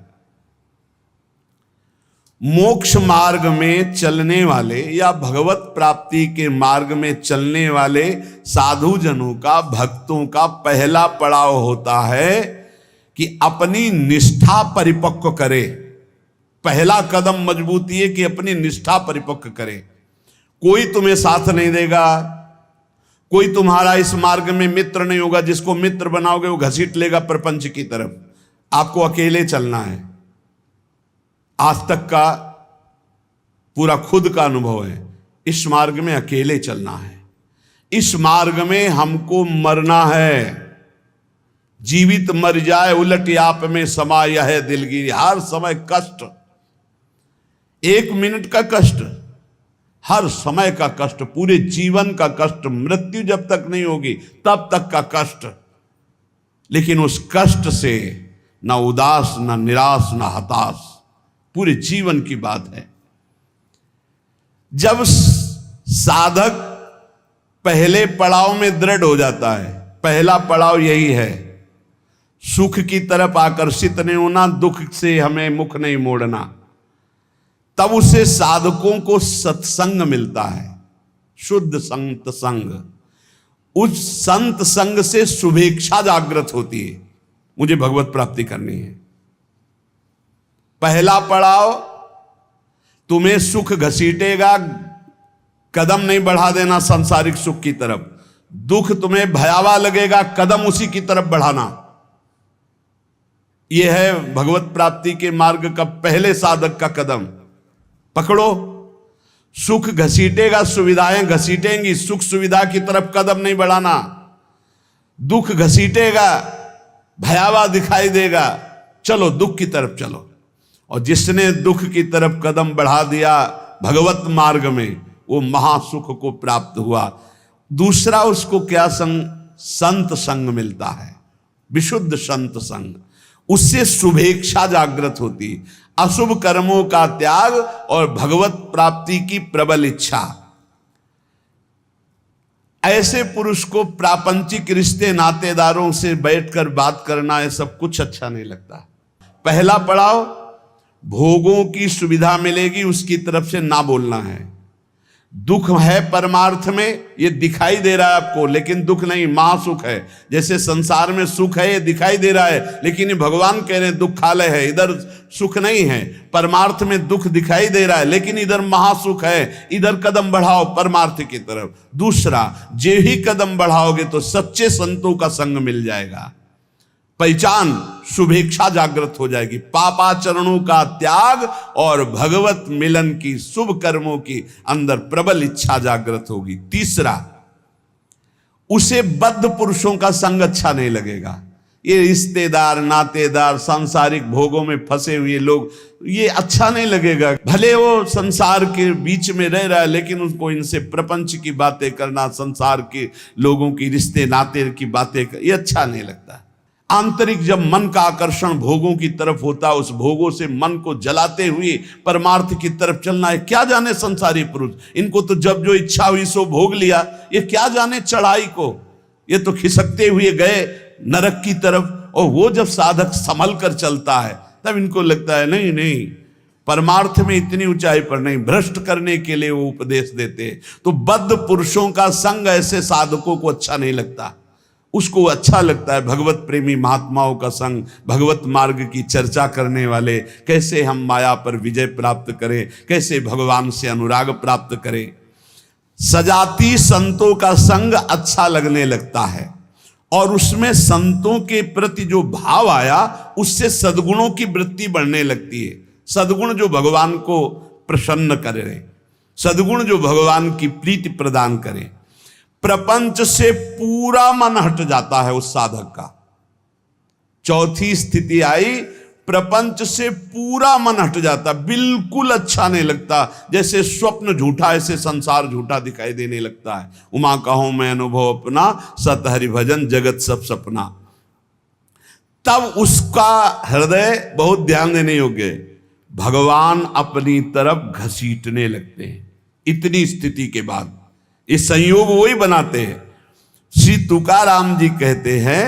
मोक्ष मार्ग में चलने वाले या भगवत प्राप्ति के मार्ग में चलने वाले साधु जनों का, भक्तों का पहला पड़ाव होता है कि अपनी निष्ठा परिपक्व करे। पहला कदम मजबूती है कि अपनी निष्ठा परिपक्व करे। कोई तुम्हें साथ नहीं देगा, कोई तुम्हारा इस मार्ग में मित्र नहीं होगा। जिसको मित्र बनाओगे वो घसीट लेगा प्रपंच की तरफ। आपको अकेले चलना है। आज तक का पूरा खुद का अनुभव है, इस मार्ग में अकेले चलना है। इस मार्ग में हमको मरना है। जीवित मर जाए उलट आप में समा यह है दिलगिरी। हर समय कष्ट, 1 मिनट का कष्ट, हर समय का कष्ट, पूरे जीवन का कष्ट। मृत्यु जब तक नहीं होगी तब तक का कष्ट। लेकिन उस कष्ट से ना उदास, ना निराश, ना हताश, पूरे जीवन की बात है। जब साधक पहले पड़ाव में दृढ़ हो जाता है, पहला पड़ाव यही है, सुख की तरफ आकर्षित नहीं होना, दुख से हमें मुख नहीं मोड़ना, तब उसे साधकों को सत्संग मिलता है, शुद्ध संत संग। उस संत संग से शुभेच्छा जागृत होती है, मुझे भगवत प्राप्ति करनी है। पहला पड़ाव तुम्हें सुख घसीटेगा, कदम नहीं बढ़ा देना सांसारिक सुख की तरफ। दुख तुम्हें भयावह लगेगा, कदम उसी की तरफ बढ़ाना। यह है भगवत प्राप्ति के मार्ग का पहले साधक का कदम। पकड़ो, सुख घसीटेगा, सुविधाएं घसीटेंगी, सुख सुविधा की तरफ कदम नहीं बढ़ाना। दुख घसीटेगा, भयावह दिखाई देगा, चलो दुख की तरफ चलो। और जिसने दुख की तरफ कदम बढ़ा दिया भगवत मार्ग में, वो महासुख को प्राप्त हुआ। दूसरा उसको क्या संग? संत संग मिलता है, विशुद्ध संत संग। उससे शुभेच्छा जागृत होती, अशुभ कर्मों का त्याग और भगवत प्राप्ति की प्रबल इच्छा। ऐसे पुरुष को प्रापंचिक रिश्ते नातेदारों से बैठकर बात करना, ये सब कुछ अच्छा नहीं लगता। पहला पड़ाव भोगों की सुविधा मिलेगी, उसकी तरफ से ना बोलना है। दुख है परमार्थ में, ये दिखाई दे रहा है आपको, लेकिन दुख नहीं, महासुख है। जैसे संसार में सुख है, ये दिखाई दे रहा है, लेकिन ये भगवान कह रहे हैं दुखालय है, इधर सुख नहीं है। परमार्थ में दुख दिखाई दे रहा है, लेकिन इधर महासुख है, इधर कदम बढ़ाओ परमार्थ की तरफ। दूसरा, जे ही कदम बढ़ाओगे तो सच्चे संतों का संग मिल जाएगा, पहचान, शुभेच्छा जागृत हो जाएगी, पापाचरणों का त्याग और भगवत मिलन की, शुभ कर्मों की अंदर प्रबल इच्छा जागृत होगी। तीसरा, उसे बद्ध पुरुषों का संग अच्छा नहीं लगेगा। ये रिश्तेदार, नातेदार, सांसारिक भोगों में फंसे हुए लोग, ये अच्छा नहीं लगेगा। भले वो संसार के बीच में रह रहा है, लेकिन उसको इनसे प्रपंच की बातें करना, संसार के लोगों की रिश्ते नाते की बातें ये अच्छा नहीं लगता। आंतरिक जब मन का आकर्षण भोगों की तरफ होता है, उस भोगों से मन को जलाते हुए परमार्थ की तरफ चलना है। क्या जाने संसारी पुरुष, इनको तो जब जो इच्छा हुई सो भोग लिया, ये क्या जाने चढ़ाई को, ये तो खिसकते हुए गए नरक की तरफ। और वो जब साधक संभल कर चलता है, तब इनको लगता है नहीं नहीं, परमार्थ में इतनी ऊंचाई पर नहीं, भ्रष्ट करने के लिए वो उपदेश देते। तो बद्ध पुरुषों का संग ऐसे साधकों को अच्छा नहीं लगता। उसको अच्छा लगता है भगवत प्रेमी महात्माओं का संग, भगवत मार्ग की चर्चा करने वाले, कैसे हम माया पर विजय प्राप्त करें, कैसे भगवान से अनुराग प्राप्त करें। सजाती संतों का संग अच्छा लगने लगता है, और उसमें संतों के प्रति जो भाव आया, उससे सद्गुणों की वृत्ति बढ़ने लगती है। सद्गुण जो भगवान को प्रसन्न करे, सद्गुण जो भगवान की प्रीति प्रदान करे। प्रपंच से पूरा मन हट जाता है उस साधक का। चौथी स्थिति आई, प्रपंच से पूरा मन हट जाता, बिल्कुल अच्छा नहीं लगता। जैसे स्वप्न झूठा, ऐसे संसार झूठा दिखाई देने लगता है। उमा कहूं मैं अनुभव अपना, सत हरि भजन जगत सब सपना। तब उसका हृदय, बहुत ध्यान देने योग्य, भगवान अपनी तरफ घसीटने लगते हैं। इतनी स्थिति के बाद ये संयोग वही बनाते हैं। श्री तुकाराम जी कहते हैं,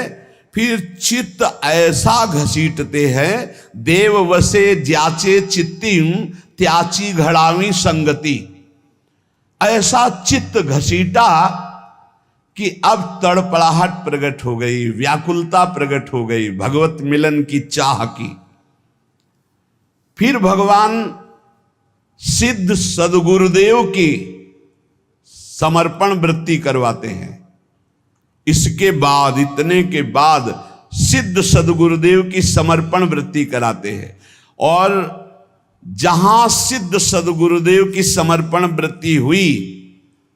फिर चित्त ऐसा घसीटते हैं, देव वसे ज्याचे चित्तिम त्याची घड़ावी संगति। ऐसा चित्त घसीटा कि अब तड़पड़ाहट प्रकट हो गई, व्याकुलता प्रकट हो गई, भगवत मिलन की चाह की। फिर भगवान सिद्ध सदगुरुदेव की समर्पण वृत्ति करवाते हैं। इसके बाद, इतने के बाद सिद्ध सदगुरुदेव की समर्पण वृत्ति कराते हैं। और जहां सिद्ध सदगुरुदेव की समर्पण वृत्ति हुई,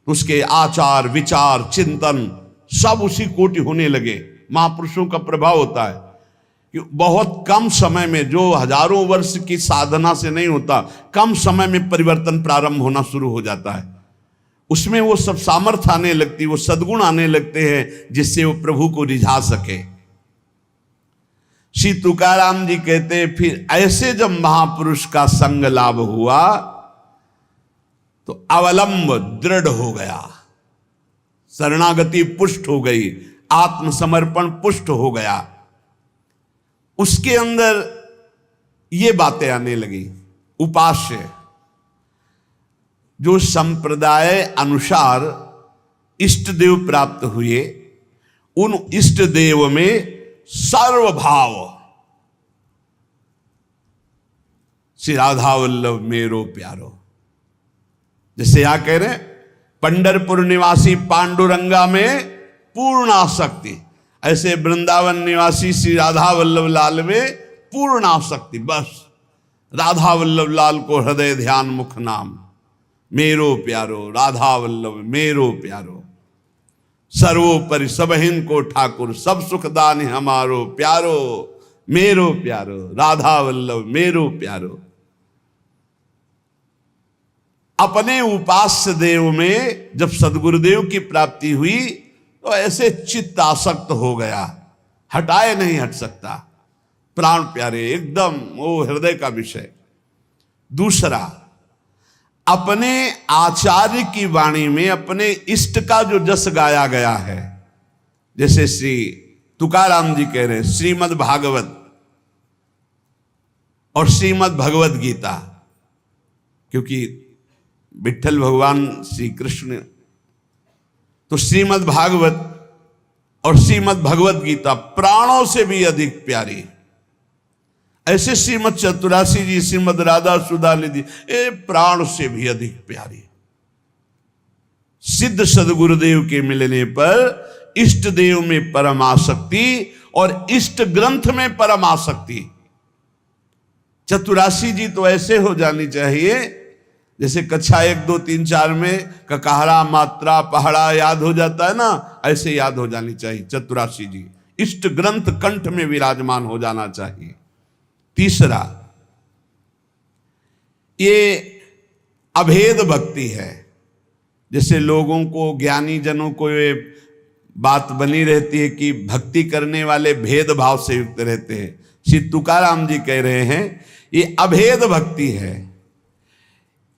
उसके आचार, विचार, चिंतन सब उसी कोटि होने लगे। महापुरुषों का प्रभाव होता है कि बहुत कम समय में, जो हजारों वर्ष की साधना से नहीं होता, कम समय में परिवर्तन प्रारंभ होना शुरू हो जाता है। उसमें वो सब सामर्थ्य आने लगती, वो सद्गुण आने लगते हैं, जिससे वो प्रभु को रिझा सके। श्री तुकाराम जी कहते, फिर ऐसे जब महापुरुष का संग लाभ हुआ तो अवलंब दृढ़ हो गया, शरणागति पुष्ट हो गई, आत्मसमर्पण पुष्ट हो गया। उसके अंदर ये बातें आने लगी। उपास्य, जो संप्रदाय अनुसार इष्ट देव प्राप्त हुए, उन इष्ट देव में सर्वभाव, श्री राधा वल्लभ मेरो प्यारो, जैसे यहां कह रहे हैं, पंढरपुर निवासी पांडुरंगा में पूर्ण आसक्ति। ऐसे वृंदावन निवासी श्री राधा वल्लभ लाल में पूर्ण आसक्ति, बस राधा वल्लभ लाल को हृदय ध्यान मुख नाम, मेरो प्यारो राधा वल्लभ मेरो प्यारो, सर्वोपरि सबहिन को ठाकुर, सब सुखदान हमारो प्यारो, मेरो प्यारो राधा वल्लभ मेरो प्यारो। अपने उपास्य देव में जब सदगुरुदेव की प्राप्ति हुई तो ऐसे चित्त आसक्त हो गया, हटाए नहीं हट सकता, प्राण प्यारे एकदम वो हृदय का विषय। दूसरा, अपने आचार्य की वाणी में अपने इष्ट का जो जस गाया गया है, जैसे श्री तुकाराम जी कह रहे हैं श्रीमद् भागवत और श्रीमद् भगवत गीता, क्योंकि विठ्ठल भगवान श्री कृष्ण, तो श्रीमद् भागवत और श्रीमद् भगवत गीता प्राणों से भी अधिक प्यारी। ऐसे श्रीमद् चतुरासी जी, श्रीमद् राधा सुधा निधि, ये प्राण से भी अधिक प्यारी। सिद्ध सदगुरुदेव के मिलने पर इष्ट देव में परमासक्ति और इष्ट ग्रंथ में परमासक्ति। चतुरासी जी तो ऐसे हो जानी चाहिए जैसे कक्षा 1 2 3 4 में ककहरा मात्रा पहाड़ा याद हो जाता है ना, ऐसे याद हो जानी चाहिए चतुरासी जी। इष्ट ग्रंथ कंठ में विराजमान हो जाना चाहिए। तीसरा, ये अभेद भक्ति है। जैसे लोगों को, ज्ञानी जनों को ये बात बनी रहती है कि भक्ति करने वाले भेदभाव से युक्त रहते हैं। श्री तुकाराम जी कह रहे हैं ये अभेद भक्ति है,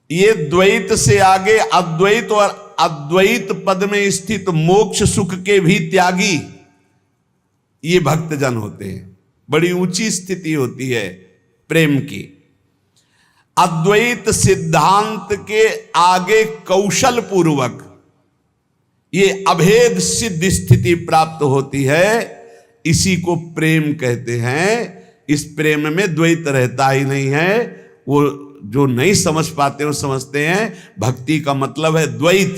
ये द्वैत से आगे अद्वैत और अद्वैत पद में स्थित मोक्ष सुख के भी त्यागी ये भक्तजन होते हैं। बड़ी ऊंची स्थिति होती है प्रेम की। अद्वैत सिद्धांत के आगे कौशल पूर्वक ये अभेद सिद्ध स्थिति प्राप्त होती है, इसी को प्रेम कहते हैं। इस प्रेम में द्वैत रहता ही नहीं है। वो जो नहीं समझ पाते वो समझते हैं भक्ति का मतलब है द्वैत,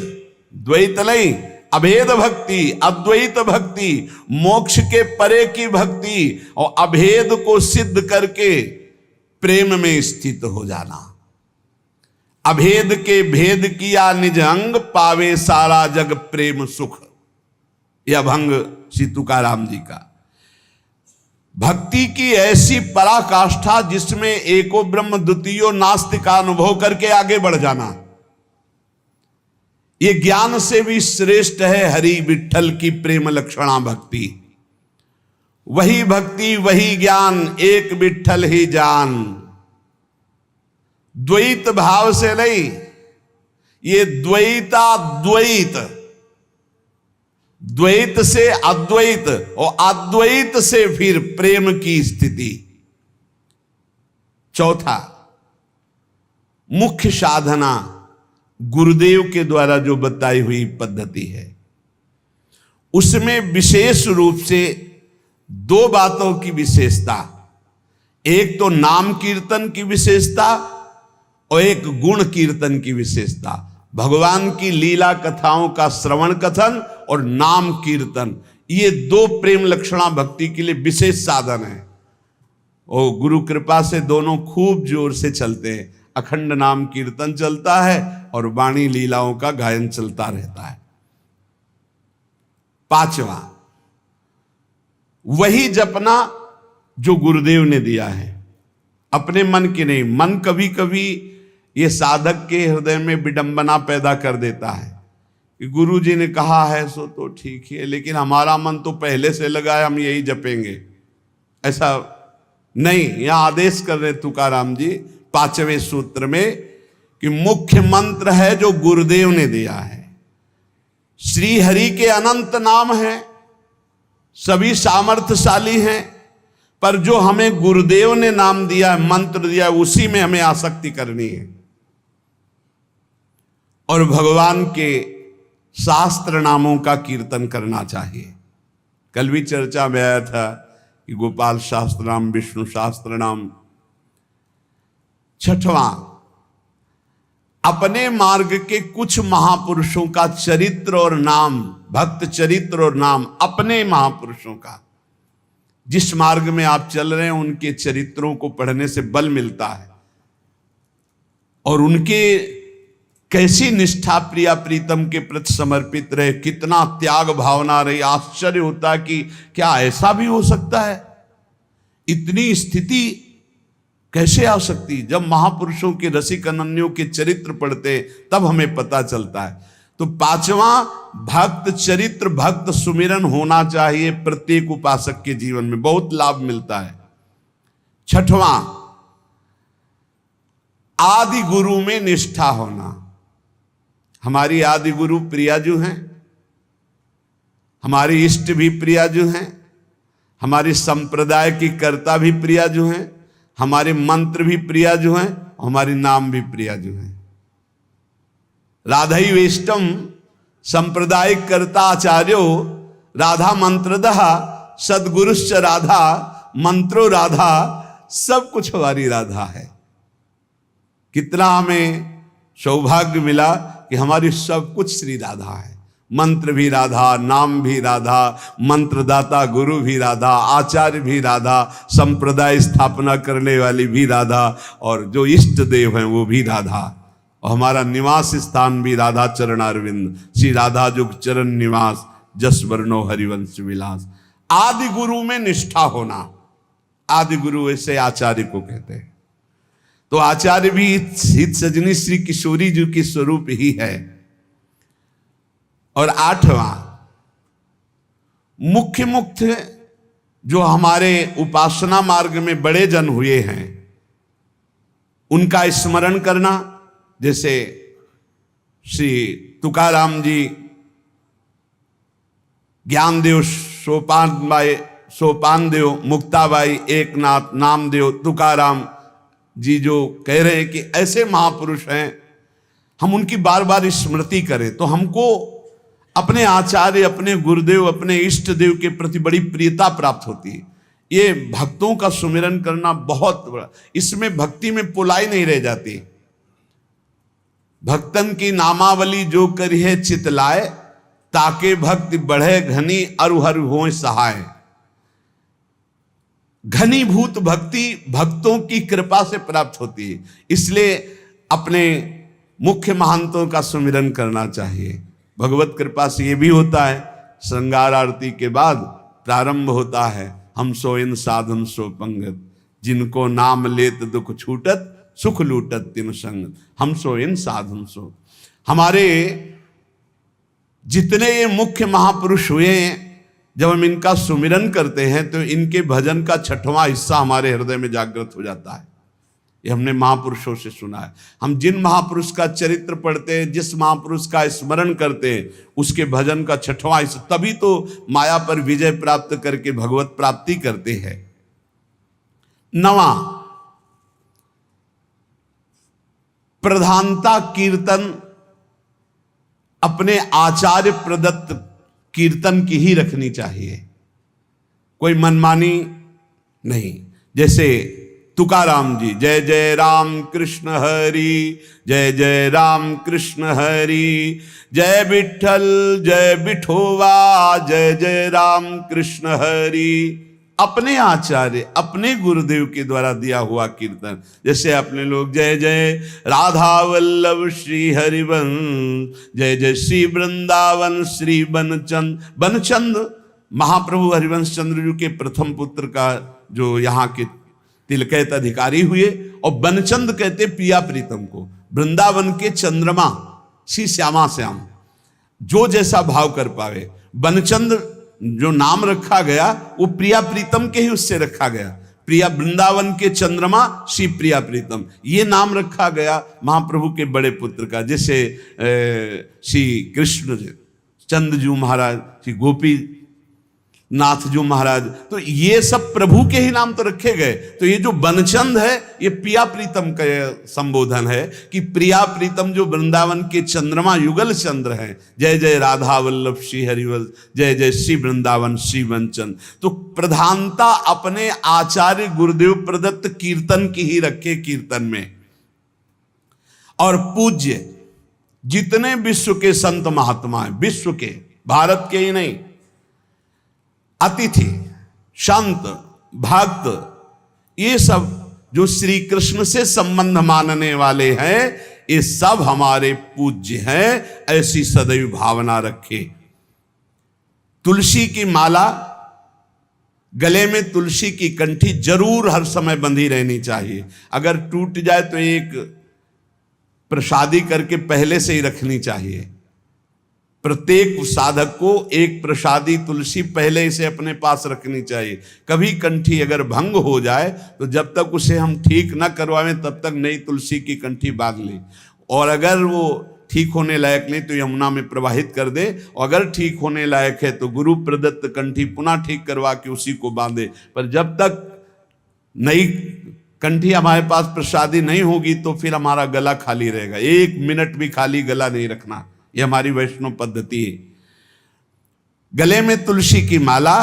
द्वैत नहीं, अभेद भक्ति, अद्वैत भक्ति, मोक्ष के परे की भक्ति और अभेद को सिद्ध करके प्रेम में स्थित हो जाना। अभेद के भेद किया निज अंग, पावे सारा जग प्रेम सुख, यह अभंग श्री तुकाराम जी का। भक्ति की ऐसी पराकाष्ठा जिसमें एको ब्रह्म द्वितीयो नास्ति का अनुभव करके आगे बढ़ जाना, ये ज्ञान से भी श्रेष्ठ है हरि विठ्ठल की प्रेम लक्षणा भक्ति। वही भक्ति वही ज्ञान, एक विठ्ठल ही जान। द्वैत भाव से नहीं, ये द्वैताद्वैत, द्वैत से अद्वैत और अद्वैत से फिर प्रेम की स्थिति। चौथा, मुख्य साधना गुरुदेव के द्वारा जो बताई हुई पद्धति है, उसमें विशेष रूप से 2 बातों की विशेषता, एक तो नाम कीर्तन की विशेषता और एक गुण कीर्तन की विशेषता। भगवान की लीला कथाओं का श्रवण कथन और नाम कीर्तन, ये 2 प्रेम लक्षणा भक्ति के लिए विशेष साधन है। और गुरु कृपा से दोनों खूब जोर से चलते हैं। अखंड नाम कीर्तन चलता है और वाणी लीलाओं का गायन चलता रहता है। 5वां, वही जपना जो गुरुदेव ने दिया है, अपने मन की नहीं। मन कभी कभी ये साधक के हृदय में विडंबना पैदा कर देता है कि गुरु जी ने कहा है सो तो ठीक है, लेकिन हमारा मन तो पहले से लगा है हम यही जपेंगे। ऐसा नहीं, यहां आदेश कर रहे तुकाराम जी 5वें सूत्र में कि मुख्य मंत्र है जो गुरुदेव ने दिया है। श्री हरि के अनंत नाम हैं, सभी सामर्थ्यशाली हैं, पर जो हमें गुरुदेव ने नाम दिया है, मंत्र दिया है, उसी में हमें आसक्ति करनी है। और भगवान के शास्त्र नामों का कीर्तन करना चाहिए। कल भी चर्चा में आया था कि गोपाल शास्त्र नाम, विष्णु शास्त्र नाम। 6वां, अपने मार्ग के कुछ महापुरुषों का चरित्र और नाम भक्त चरित्र और नाम अपने महापुरुषों का, जिस मार्ग में आप चल रहे हैं उनके चरित्रों को पढ़ने से बल मिलता है, और उनके कैसी निष्ठा प्रिया प्रीतम के प्रति समर्पित रहे, कितना त्याग भावना रही। आश्चर्य होता है कि क्या ऐसा भी हो सकता है, इतनी स्थिति कैसे आ सकती। जब महापुरुषों के रसिक अनन्यों के चरित्र पढ़ते तब हमें पता चलता है। तो पांचवा, भक्त चरित्र भक्त सुमिरन होना चाहिए प्रत्येक उपासक के जीवन में, बहुत लाभ मिलता है। छठवां, आदि गुरु में निष्ठा होना। हमारी आदि गुरु प्रियाजू हैं, हमारे इष्ट भी प्रियाजू हैं, हमारे संप्रदाय की कर्ता भी प्रियाजू हैं, हमारे मंत्र भी प्रियाजू हैं, हमारे नाम भी प्रियाजू हैं। राधई वेष्टम संप्रदायिक कर्ता आचार्यो राधा मंत्रदः सदगुरुश्च राधा मंत्रो राधा, सब कुछ हमारी राधा है। कितना हमें सौभाग्य मिला कि हमारी सब कुछ श्री राधा है। मंत्र भी राधा, नाम भी राधा, मंत्रदाता गुरु भी राधा, आचार्य भी राधा, संप्रदाय स्थापना करने वाली भी राधा, और जो इष्ट देव हैं वो भी राधा, और हमारा निवास स्थान भी राधा चरणारविंद, श्री राधा जुग चरण निवास, जस वर्णो हरिवंश विलास। आदि गुरु में निष्ठा होना, आदि गुरु ऐसे आचार्य को कहते हैं। तो आचार्य भी हित सजनी श्री किशोरी जी की स्वरूप ही है। और आठवां, मुख्य जो हमारे उपासना मार्ग में बड़े जन हुए हैं उनका स्मरण करना, जैसे श्री तुकाराम जी, ज्ञानदेव, सोपानदेव, मुक्ताबाई, एकनाथ, नामदेव, तुकाराम जी जो कह रहे हैं कि ऐसे महापुरुष हैं, हम उनकी बार बार स्मृति करें तो हमको अपने आचार्य, अपने गुरुदेव, अपने इष्ट देव के प्रति बड़ी प्रियता प्राप्त होती है। ये भक्तों का सुमिरन करना बहुत बड़ा, इसमें भक्ति में पुलाई नहीं रह जाती। भक्तन की नामावली जो करी है चितलाए, ताके भक्ति बढ़े घनी अरु हर होए सहाय। घनीभूत भक्ति भक्तों की कृपा से प्राप्त होती है, इसलिए अपने मुख्य महंतों का सुमिरन करना चाहिए। भगवत कृपा से ये भी होता है, श्रृंगार आरती के बाद प्रारंभ होता है, हम सो इन साधन सो पंगत, जिनको नाम लेत दुख छूटत, सुख लूटत तिन संगत, हम सो इन साधन सो। हमारे जितने ये मुख्य महापुरुष हुए हैं, जब हम इनका सुमिरन करते हैं तो इनके भजन का छठवां हिस्सा हमारे हृदय में जागृत हो जाता है। ये हमने महापुरुषों से सुना है। हम जिन महापुरुष का चरित्र पढ़ते हैं, जिस महापुरुष का स्मरण करते हैं, उसके भजन का छठवां हिस्सा, तभी तो माया पर विजय प्राप्त करके भगवत प्राप्ति करते हैं। नवा, प्रधानता कीर्तन अपने आचार्य प्रदत्त कीर्तन की ही रखनी चाहिए, कोई मनमानी नहीं। जैसे तुकाराम जी, जय जय राम कृष्ण हरि, जय जय राम कृष्ण हरि, जय विठल जय विठोवा, जय जय राम कृष्ण हरि। अपने आचार्य, अपने गुरुदेव के द्वारा दिया हुआ कीर्तन। जैसे अपने लोग जय जय राधा वल्लभ श्री हरिवंश, जय जय श्री वृंदावन श्री बनचंद महाप्रभु हरिवंश चंद्र जी के प्रथम पुत्र का जो यहाँ के तिलकैत अधिकारी हुए, और बनचंद कहते पिया प्रीतम को, वृंदावन के चंद्रमा श्री श्यामा श्याम, जो जैसा भाव कर पावे। बनचंद जो नाम रखा गया वो प्रिया प्रीतम के ही उससे रखा गया। प्रिया वृंदावन के चंद्रमा श्री प्रिया प्रीतम, ये नाम रखा गया महाप्रभु के बड़े पुत्र का। जैसे श्री कृष्ण चंद्रजू महाराज, श्री गोपी नाथ जो महाराज, तो ये सब प्रभु के ही नाम तो रखे गए। तो ये जो बनचंद है ये प्रिया प्रीतम का संबोधन है कि प्रिया प्रीतम जो वृंदावन के चंद्रमा युगल चंद्र हैं। जय जय राधा वल्लभ श्री हरिवंश, जय जय श्री वृंदावन श्री बनचंद। तो प्रधानता अपने आचार्य गुरुदेव प्रदत्त कीर्तन की ही रखे कीर्तन में। और पूज्य जितने विश्व के संत महात्मा हैं, विश्व के भारत के ही नहीं, अतिथि, संत, भक्त, ये सब जो श्री कृष्ण से संबंध मानने वाले हैं, ये सब हमारे पूज्य हैं। ऐसी सदैव भावना रखे। तुलसी की माला, गले में तुलसी की कंठी जरूर हर समय बंधी रहनी चाहिए। अगर टूट जाए तो एक प्रसादी करके पहले से ही रखनी चाहिए। प्रत्येक साधक को एक प्रसादी तुलसी पहले से अपने पास रखनी चाहिए। कभी कंठी अगर भंग हो जाए तो जब तक उसे हम ठीक न करवाएं तब तक नई तुलसी की कंठी बांध लें, और अगर वो ठीक होने लायक नहीं तो यमुना में प्रवाहित कर दे, और अगर ठीक होने लायक है तो गुरु प्रदत्त कंठी पुनः ठीक करवा के उसी को बांधे। पर जब तक नई कंठी हमारे पास प्रसादी नहीं होगी तो फिर हमारा गला खाली रहेगा। 1 मिनट भी खाली गला नहीं रखना, ये हमारी वैष्णव पद्धति है। गले में तुलसी की माला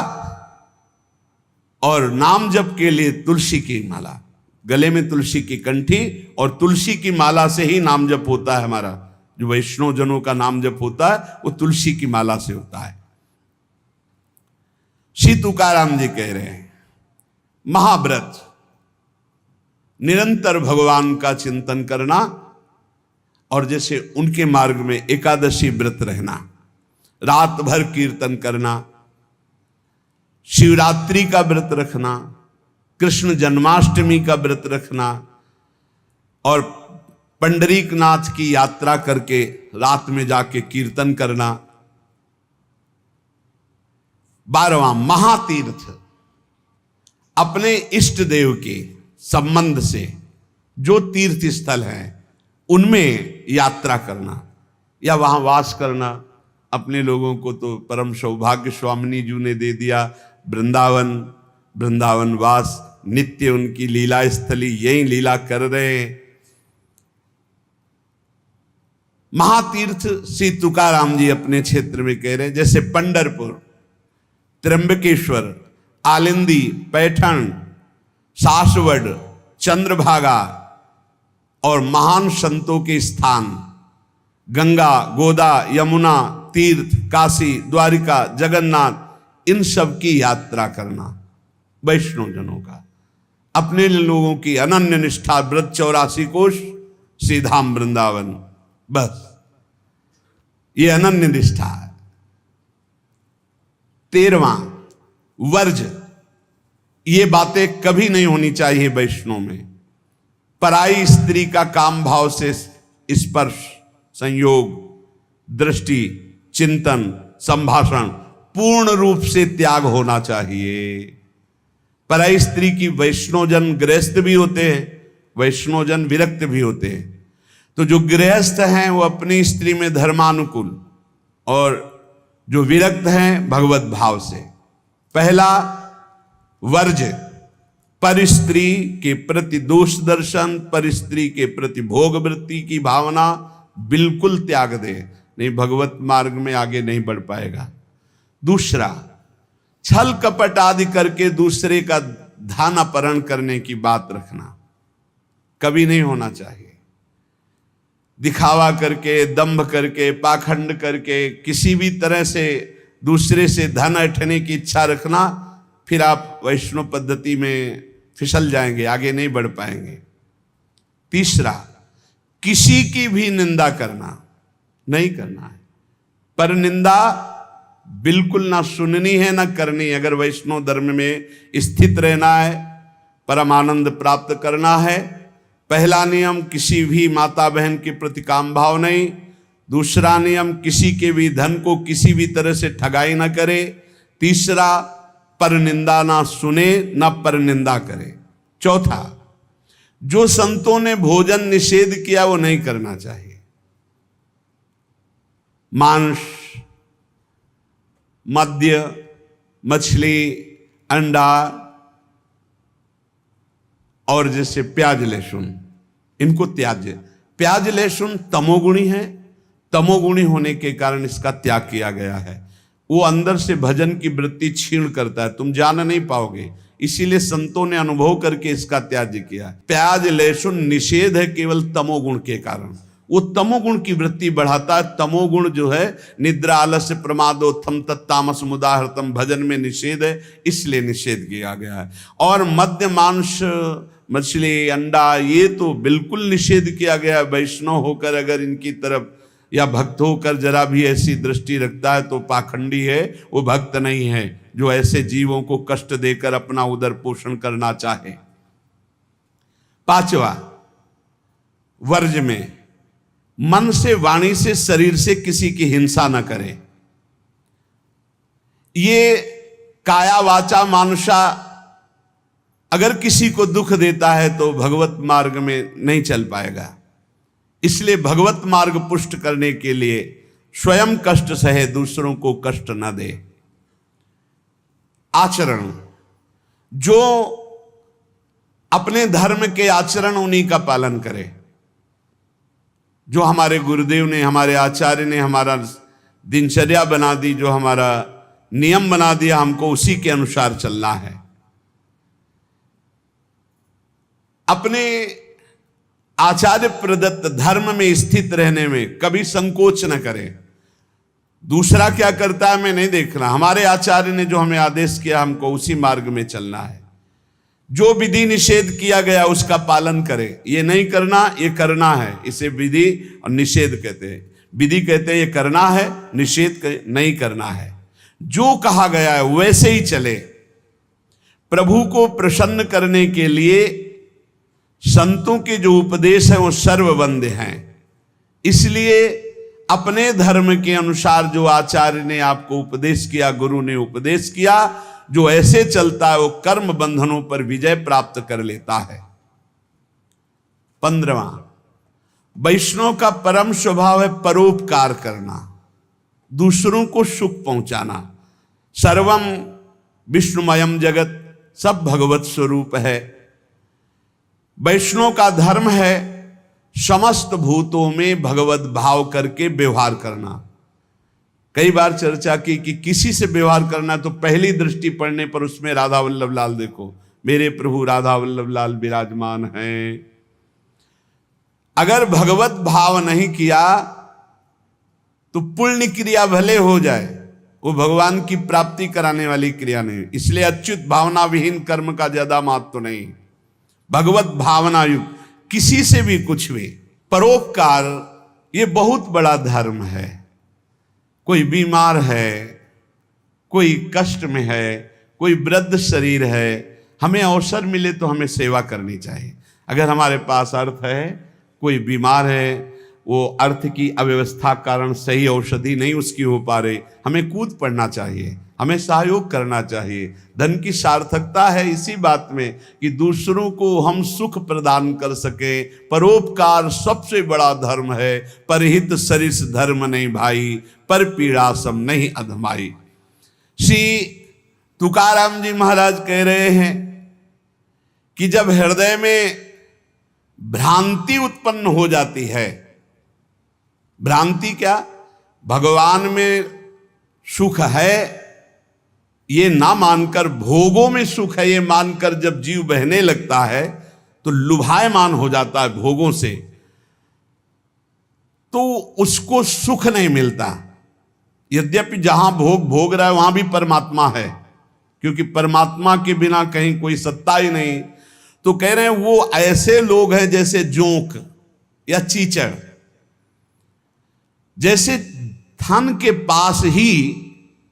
और नाम जप के लिए तुलसी की माला, गले में तुलसी की कंठी और तुलसी की माला से ही नाम जप होता है। हमारा जो वैष्णव जनों का नाम जप होता है वो तुलसी की माला से होता है। श्री तुकाराम जी कह रहे हैं, महाव्रत, निरंतर भगवान का चिंतन करना, और जैसे उनके मार्ग में एकादशी व्रत रहना, रात भर कीर्तन करना, शिवरात्रि का व्रत रखना, कृष्ण जन्माष्टमी का व्रत रखना, और पंडरीकनाथ की यात्रा करके रात में जाके कीर्तन करना। 12वां महातीर्थ, अपने इष्ट देव के संबंध से जो तीर्थ स्थल हैं उनमें यात्रा करना या वहां वास करना। अपने लोगों को तो परम सौभाग्य स्वामिनी जी ने दे दिया, वृंदावन वास, नित्य उनकी लीला स्थली, यही लीला कर रहे हैं। महातीर्थ श्री तुकाराम जी अपने क्षेत्र में कह रहे हैं, जैसे पंढरपुर, त्र्यंबकेश्वर, आलिंदी, पैठण, सासवड़, चंद्रभागा और महान संतों के स्थान गंगा, गोदा, यमुना, तीर्थ, काशी, द्वारिका, जगन्नाथ, इन सब की यात्रा करना वैष्णव जनों का। अपने लोगों की अनन्य निष्ठा, व्रत 84 कोश, श्रीधाम वृंदावन, बस ये अनन्य निष्ठा है। 13वां वर्ज, ये बातें कभी नहीं होनी चाहिए वैष्णव में। पराई स्त्री का काम भाव से स्पर्श, संयोग, दृष्टि, चिंतन, संभाषण पूर्ण रूप से त्याग होना चाहिए। पराई स्त्री की वैष्णवजन गृहस्थ भी होते हैं, वैष्णवजन विरक्त भी होते हैं। तो जो गृहस्थ हैं वो अपनी स्त्री में धर्मानुकूल, और जो विरक्त हैं भगवत भाव से। पहला वर्ज, पर स्त्री के प्रति दोष दर्शन, पर स्त्री के प्रति भोग वृत्ति की भावना बिल्कुल त्याग दे, नहीं भगवत मार्ग में आगे नहीं बढ़ पाएगा। दूसरा, छल कपट आदि करके दूसरे का धन अपहरण करने की बात रखना कभी नहीं होना चाहिए। दिखावा करके, दंभ करके, पाखंड करके, किसी भी तरह से दूसरे से धन ऐंठने की इच्छा रखना, फिर आप वैष्णव पद्धति में फिसल जाएंगे, आगे नहीं बढ़ पाएंगे। तीसरा, किसी की भी निंदा करना नहीं करना है। पर निंदा बिल्कुल ना सुननी है ना करनी है। अगर वैष्णव धर्म में स्थित रहना है, परमानंद प्राप्त करना है, पहला नियम किसी भी माता बहन के प्रति काम भाव नहीं। दूसरा नियम किसी के भी धन को किसी भी तरह से ठगाई ना करे। तीसरा, पर निंदा ना सुने ना पर निंदा करे। चौथा, जो संतों ने भोजन निषेध किया वो नहीं करना चाहिए। मांस, मद्य, मछली, अंडा और जैसे प्याज लहसुन, इनको त्याज्य। प्याज लहसुन तमोगुणी है, तमोगुणी होने के कारण इसका त्याग किया गया है। वो अंदर से भजन की वृत्ति छीण करता है, तुम जान नहीं पाओगे, इसीलिए संतों ने अनुभव करके इसका त्याज्य किया। प्याज लहसुन निषेध है केवल तमोगुण के कारण, वो तमोगुण की वृत्ति बढ़ाता है। तमोगुण जो है निद्रा आलस्य प्रमादोत्थम तत्तामस मुदाहृतम, भजन में निषेध है, इसलिए निषेध किया गया है। और मद्य मांस मछली अंडा ये तो बिल्कुल निषेध किया गया है। वैष्णव होकर अगर इनकी तरफ या भक्त होकर जरा भी ऐसी दृष्टि रखता है तो पाखंडी है, वो भक्त नहीं है जो ऐसे जीवों को कष्ट देकर अपना उदर पोषण करना चाहे। पांचवा, वर्ज में मन से वाणी से शरीर से किसी की हिंसा न करे। ये काया वाचा मानुषा अगर किसी को दुख देता है तो भगवत मार्ग में नहीं चल पाएगा। इसलिए भगवत मार्ग पुष्ट करने के लिए स्वयं कष्ट सहे, दूसरों को कष्ट न दे। आचरण, जो अपने धर्म के आचरण उन्हीं का पालन करे। जो हमारे गुरुदेव ने, हमारे आचार्य ने हमारा दिनचर्या बना दी, जो हमारा नियम बना दिया, हमको उसी के अनुसार चलना है। अपने आचार्य प्रदत्त धर्म में स्थित रहने में कभी संकोच न करें। दूसरा क्या करता है मैं नहीं देखना, हमारे आचार्य ने जो हमें आदेश किया हमको उसी मार्ग में चलना है। जो विधि निषेध किया गया उसका पालन करें। ये नहीं करना, ये करना है, इसे विधि और निषेध कहते हैं। विधि कहते हैं ये करना है, निषेध नहीं करना है। जो कहा गया है वैसे ही चले। प्रभु को प्रसन्न करने के लिए संतों के जो उपदेश है वो सर्ववंद्य हैं। इसलिए अपने धर्म के अनुसार जो आचार्य ने आपको उपदेश किया, गुरु ने उपदेश किया, जो ऐसे चलता है वो कर्म बंधनों पर विजय प्राप्त कर लेता है। 15वां, वैष्णव का परम स्वभाव है परोपकार करना, दूसरों को सुख पहुंचाना। सर्वम विष्णुमयम जगत, सब भगवत स्वरूप है। वैष्णव का धर्म है समस्त भूतों में भगवत भाव करके व्यवहार करना। कई बार चर्चा की कि किसी से व्यवहार करना तो पहली दृष्टि पड़ने पर उसमें राधा वल्लभ लाल देखो, मेरे प्रभु राधा वल्लभ लाल विराजमान हैं। अगर भगवत भाव नहीं किया तो पुण्य क्रिया भले हो जाए, वो भगवान की प्राप्ति कराने वाली क्रिया नहीं। इसलिए अच्युत भावना विहीन कर्म का ज्यादा महत्व नहीं। भगवत भावना युक्त किसी से भी कुछ भी। परोपकार ये बहुत बड़ा धर्म है। कोई बीमार है, कोई कष्ट में है, कोई वृद्ध शरीर है, हमें अवसर मिले तो हमें सेवा करनी चाहिए। अगर हमारे पास अर्थ है, कोई बीमार है, वो अर्थ की अव्यवस्था कारण सही औषधि नहीं उसकी हो पा रही, हमें कूद पड़ना चाहिए, हमें सहयोग करना चाहिए। धन की सार्थकता है इसी बात में कि दूसरों को हम सुख प्रदान कर सके। परोपकार सबसे बड़ा धर्म है। परहित सरिस धर्म नहीं भाई, पर पीड़ा सम नहीं अधमाई। श्री तुकाराम जी महाराज कह रहे हैं कि जब हृदय में भ्रांति उत्पन्न हो जाती है, भ्रांति क्या, भगवान में सुख है ये ना मानकर, भोगों में सुख है ये मानकर जब जीव बहने लगता है तो लुभायमान हो जाता है भोगों से, तो उसको सुख नहीं मिलता। यद्यपि जहां भोग भोग रहा है वहां भी परमात्मा है, क्योंकि परमात्मा के बिना कहीं कोई सत्ता ही नहीं। तो कह रहे हैं वो ऐसे लोग हैं जैसे जोंक या चीचड़, जैसे थन के पास ही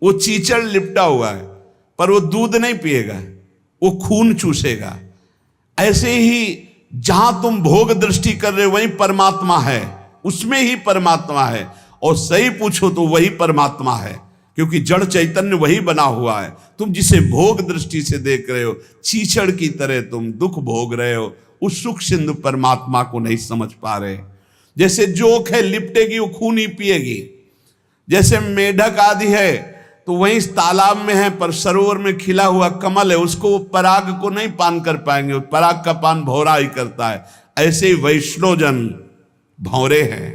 वो चीचड़ लिपटा हुआ है पर वो दूध नहीं पिएगा, वो खून चूसेगा। ऐसे ही जहां तुम भोग दृष्टि कर रहे हो वही परमात्मा है, उसमें ही परमात्मा है। और सही पूछो तो वही परमात्मा है, क्योंकि जड़ चैतन्य वही बना हुआ है। तुम जिसे भोग दृष्टि से देख रहे हो, चीचड़ की तरह तुम दुख भोग रहे हो, उस सुख सिंधु परमात्मा को नहीं समझ पा रहे। जैसे जोक है, लिपटेगी वो खून ही पिएगी। जैसे मेढक आदि है तो वहीं तालाब में है पर सरोवर में खिला हुआ कमल है, उसको पराग को नहीं पान कर पाएंगे, पराग का पान भौरा ही करता है। ऐसे ही वैष्णव जन भौरे हैं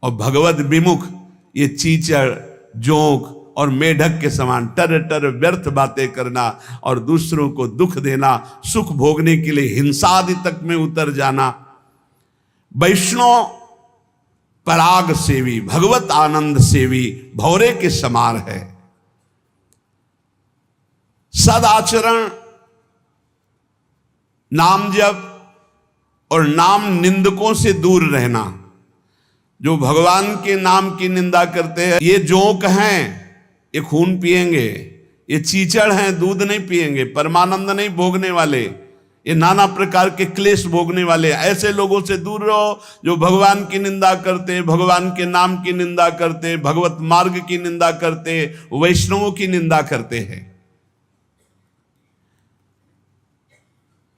और भगवत विमुख ये चीचड़, जोंक और मेढक के समान टर टर व्यर्थ बातें करना और दूसरों को दुख देना, सुख भोगने के लिए हिंसा आदि तक में उतर जाना। वैष्णव पराग सेवी, भगवत आनंद सेवी भौरे के समार है। सदाचरण, नाम जप और नाम निंदकों से दूर रहना। जो भगवान के नाम की निंदा करते हैं, ये जोंक हैं, ये खून पिएंगे, ये चीचड़ हैं, दूध नहीं पिएंगे, परमानंद नहीं भोगने वाले, ये नाना प्रकार के क्लेश भोगने वाले, ऐसे लोगों से दूर रहो जो भगवान की निंदा करते, भगवान के नाम की निंदा करते, भगवत मार्ग की निंदा करते, वैष्णवों की निंदा करते हैं।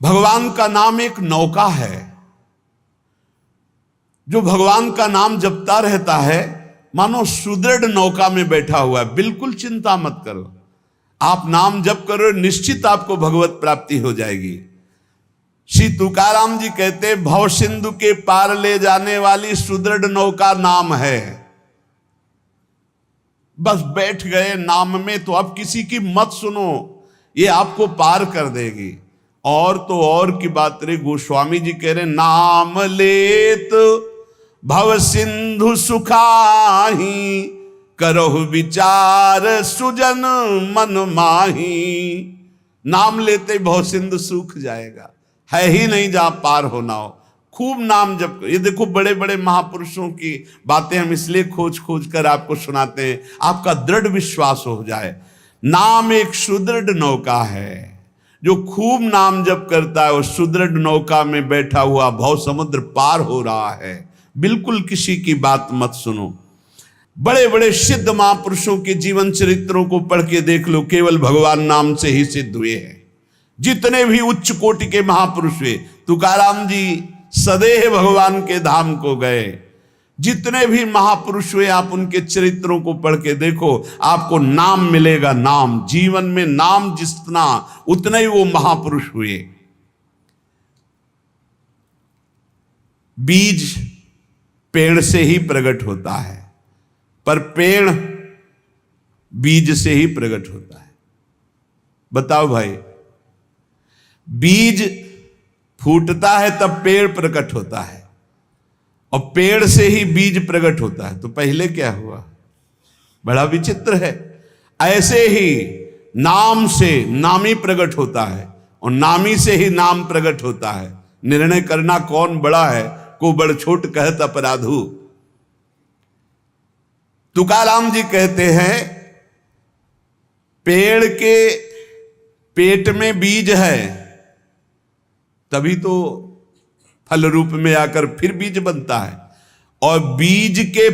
भगवान का नाम एक नौका है। जो भगवान का नाम जपता रहता है मानो सुदृढ़ नौका में बैठा हुआ है। बिल्कुल चिंता मत करो, आप नाम जप करो, निश्चित आपको भगवत प्राप्ति हो जाएगी। श्री तुकाराम जी कहते, भव सिंधु के पार ले जाने वाली सुदृढ़ नौका नाम है। बस बैठ गए नाम में तो अब किसी की मत सुनो, ये आपको पार कर देगी। और तो और की बात रे, गोस्वामी जी कह रहे, नाम लेत भव सिंधु सुखाही, करहु विचार सुजन मन माही। नाम लेते भव सिंधु सूख जाएगा, है ही नहीं जहां पार होना हो। खूब नाम जप। ये देखो बड़े बड़े महापुरुषों की बातें हम इसलिए खोज खोज कर आपको सुनाते हैं, आपका दृढ़ विश्वास हो जाए। नाम एक सुदृढ़ नौका है। जो खूब नाम जप करता है वो सुदृढ़ नौका में बैठा हुआ भव समुद्र पार हो रहा है। बिल्कुल किसी की बात मत सुनो। बड़े बड़े सिद्ध महापुरुषों के जीवन चरित्रों को पढ़ के देख लो, केवल भगवान नाम से ही सिद्ध हुए हैं। जितने भी उच्च कोटि के महापुरुष हुए, तुकाराम जी सदैव भगवान के धाम को गए। जितने भी महापुरुष हुए, आप उनके चरित्रों को पढ़ के देखो, आपको नाम मिलेगा। नाम जीवन में, नाम जितना उतने ही वो महापुरुष हुए। बीज पेड़ से ही प्रकट होता है, पर पेड़ बीज से ही प्रकट होता है। बताओ भाई, बीज फूटता है तब पेड़ प्रकट होता है, और पेड़ से ही बीज प्रकट होता है। तो पहले क्या हुआ? बड़ा विचित्र है। ऐसे ही नाम से नामी प्रकट होता है, और नामी से ही नाम प्रकट होता है। निर्णय करना कौन बड़ा है, को बड़ छोट कहत अपराधु। तुकाराम जी कहते हैं, पेड़ के पेट में बीज है, तभी तो फल रूप में आकर फिर बीज बनता है, और बीज के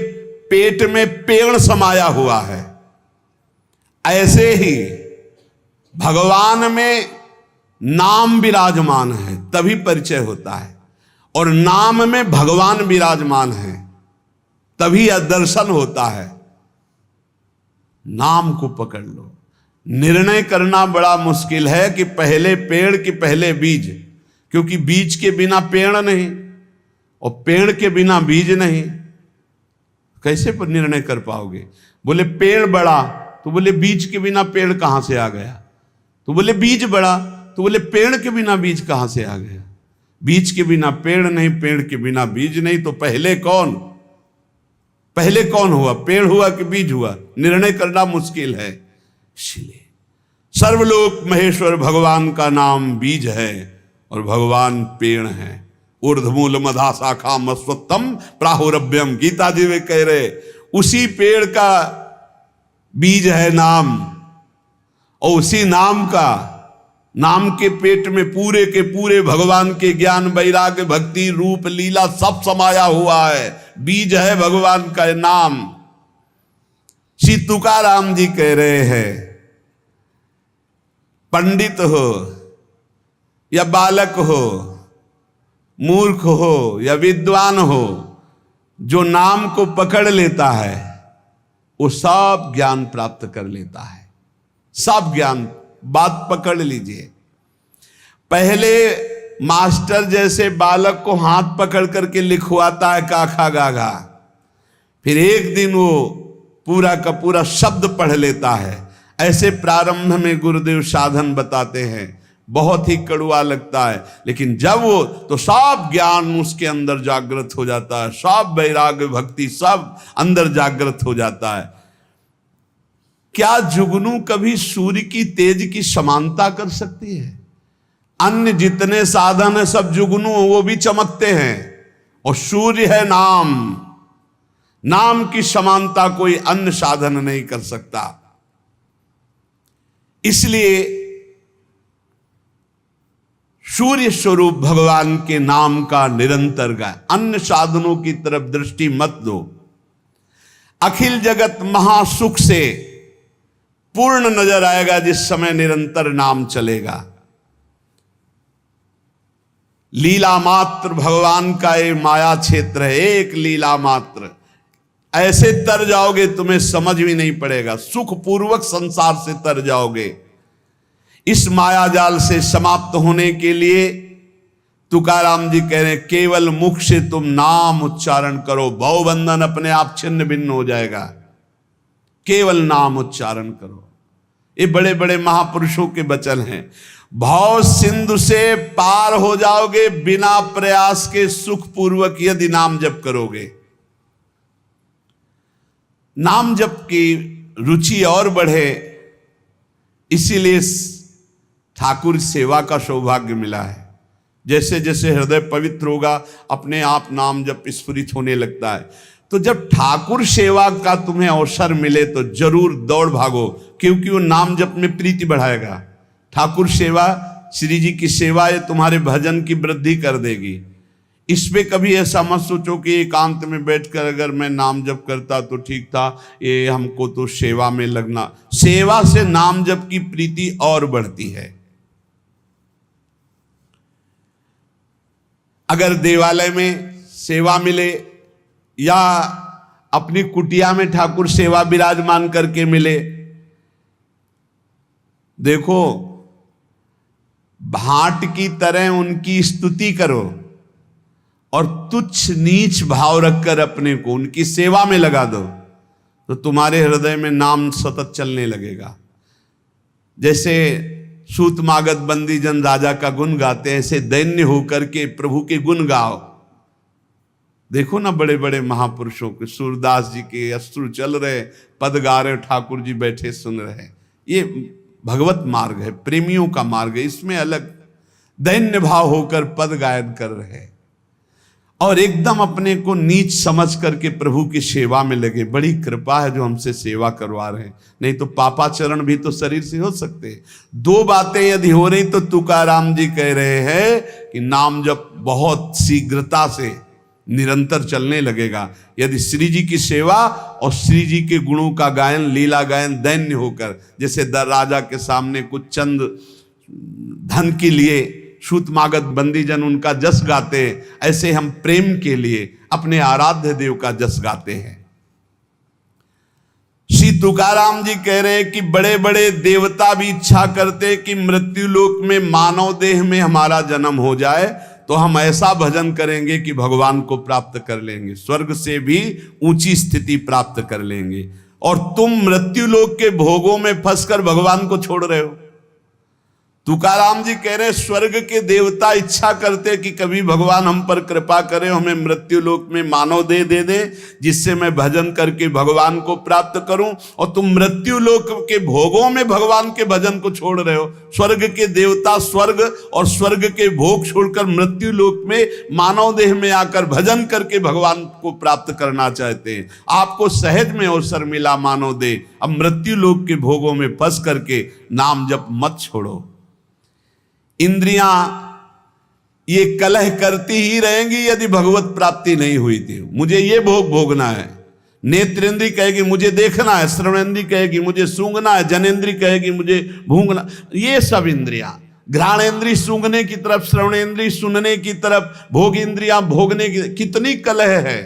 पेट में पेड़ समाया हुआ है। ऐसे ही भगवान में नाम विराजमान है, तभी परिचय होता है, और नाम में भगवान विराजमान है, तभी दर्शन होता है। नाम को पकड़ लो। निर्णय करना बड़ा मुश्किल है कि पहले पेड़ कि पहले बीज, क्योंकि बीज के बिना पेड़ नहीं और पेड़ के बिना बीज नहीं। कैसे पर निर्णय कर पाओगे? बोले पेड़ बड़ा, तो बोले बीज के बिना पेड़ कहां से आ गया? तो बोले बीज बड़ा, तो बोले पेड़ के बिना बीज कहां से आ गया? बीज के बिना पेड़ नहीं, पेड़ के बिना बीज नहीं। तो पहले कौन हुआ? पेड़ हुआ कि बीज हुआ? निर्णय करना मुश्किल है। इसलिए सर्वलोक महेश्वर भगवान का नाम बीज है और भगवान पेड़ है। ऊर्ध्वमूल मधा शाखा मस्वत्तम प्राहुरभ्यम, गीता जी में कह रहे, उसी पेड़ का बीज है नाम, और उसी नाम के पेट में पूरे के पूरे भगवान के ज्ञान, वैराग्य, भक्ति, रूप, लीला सब समाया हुआ है। बीज है भगवान का नाम। श्री तुकाराम जी कह रहे हैं, पंडित हो या बालक हो, मूर्ख हो या विद्वान हो, जो नाम को पकड़ लेता है वो सब ज्ञान प्राप्त कर लेता है। सब ज्ञान, बात पकड़ लीजिए। पहले मास्टर जैसे बालक को हाथ पकड़ करके लिखवाता है काखा गाघा, फिर एक दिन वो पूरा का पूरा शब्द पढ़ लेता है। ऐसे प्रारंभ में गुरुदेव साधन बताते हैं। बहुत ही कड़वा लगता है, लेकिन जब वो तो सब ज्ञान उसके अंदर जागृत हो जाता है, सब वैराग्य भक्ति सब अंदर जागृत हो जाता है। क्या जुगनू कभी सूर्य की तेज की समानता कर सकती है? अन्य जितने साधन है सब जुगनू वो भी चमकते हैं, और सूर्य है नाम, नाम की समानता कोई अन्य साधन नहीं कर सकता। इसलिए सूर्य स्वरूप भगवान के नाम का निरंतर गाय, अन्य साधनों की तरफ दृष्टि मत दो। अखिल जगत महासुख से पूर्ण नजर आएगा जिस समय निरंतर नाम चलेगा। लीला मात्र भगवान का ये माया क्षेत्र है, एक लीला मात्र। ऐसे तर जाओगे तुम्हें समझ भी नहीं पड़ेगा, सुख पूर्वक संसार से तर जाओगे। इस माया जाल से समाप्त होने के लिए तुकाराम जी कह रहे हैं, केवल मुख से तुम नाम उच्चारण करो, भवबंधन अपने आप छिन्न भिन्न हो जाएगा। केवल नाम उच्चारण करो। ये बड़े बड़े महापुरुषों के वचन हैं। भाव सिंधु से पार हो जाओगे बिना प्रयास के, सुख पूर्वक यदि नाम जप करोगे। नाम जप की रुचि और बढ़े, इसीलिए ठाकुर सेवा का सौभाग्य मिला है। जैसे जैसे हृदय पवित्र होगा अपने आप नाम जप स्फुरित होने लगता है। तो जब ठाकुर सेवा का तुम्हें अवसर मिले तो जरूर दौड़ भागो, क्योंकि वो नाम जप में प्रीति बढ़ाएगा। ठाकुर सेवा, श्री जी की सेवा, ये तुम्हारे भजन की वृद्धि कर देगी। इस पे कभी ऐसा मत सोचो कि एकांत में बैठकर अगर मैं नाम जप करता तो ठीक था, ये हमको तो सेवा में लगना। सेवा से नाम जप की प्रीति और बढ़ती है। अगर देवालय में सेवा मिले या अपनी कुटिया में ठाकुर सेवा विराजमान करके मिले, देखो भाट की तरह उनकी स्तुति करो और तुच्छ नीच भाव रखकर अपने को उनकी सेवा में लगा दो, तो तुम्हारे हृदय में नाम सतत चलने लगेगा। जैसे सूत मागध बंदी जन राजा का गुण गाते हैं, ऐसे दैन्य होकर के प्रभु के गुण गाओ। देखो ना बड़े बड़े महापुरुषों के, सूरदास जी के अश्रु चल रहे, पद गा रहे, ठाकुर जी बैठे सुन रहे। ये भगवत मार्ग है, प्रेमियों का मार्ग है। इसमें अलग दैन्य भाव होकर पद गायन कर रहे और एकदम अपने को नीच समझ करके प्रभु की सेवा में लगे। बड़ी कृपा है जो हमसे सेवा करवा रहे हैं, नहीं तो पापाचरण भी तो शरीर से हो सकते हैं। दो बातें यदि हो रही तो तुकाराम जी कह रहे हैं कि नाम जब बहुत शीघ्रता से निरंतर चलने लगेगा। यदि श्री जी की सेवा और श्री जी के गुणों का गायन, लीला गायन दैन्य होकर, जैसे राजा के सामने कुछ चंद धन के लिए सूत मागध बंदी जन उनका जस गाते, ऐसे हम प्रेम के लिए अपने आराध्य देव का जस गाते हैं। श्री तुकाराम जी कह रहे हैं कि बड़े बड़े देवता भी इच्छा करते कि मृत्यु लोक में मानव देह में हमारा जन्म हो जाए, तो हम ऐसा भजन करेंगे कि भगवान को प्राप्त कर लेंगे, स्वर्ग से भी ऊंची स्थिति प्राप्त कर लेंगे। और तुम मृत्यु लोक के भोगों में फंसकर भगवान को छोड़ रहे हो। तुकाराम जी कह रहे स्वर्ग के देवता इच्छा करते कि कभी भगवान हम पर कृपा करे, हमें मृत्यु लोक में मानव देह दे दे जिससे मैं भजन करके भगवान को प्राप्त करूं, और तुम मृत्यु लोक के भोगों में भगवान के भजन को छोड़ रहे हो। स्वर्ग के देवता स्वर्ग और स्वर्ग के भोग छोड़कर मृत्यु लोक में मानव देह में आकर भजन करके भगवान को प्राप्त करना चाहते हैं। आपको सहज में अवसर मिला मानव देह, अब मृत्यु लोक के भोगों में फंस करके नाम जप मत छोड़ो। इंद्रियां ये कलह करती ही रहेंगी यदि भगवत प्राप्ति नहीं हुई थी। मुझे ये भोग भोगना है, नेत्रेंद्री कहेगी मुझे देखना है, श्रवणेंद्री कहेगी मुझे सूंघना है, जनेंद्री कहेगी मुझे भूंगना। ये सब इंद्रियां, घ्राणेंद्री सूंघने की तरफ, श्रवणेंद्री सुनने की तरफ, भोग इंद्रियां भोगने की, कितनी कलह है।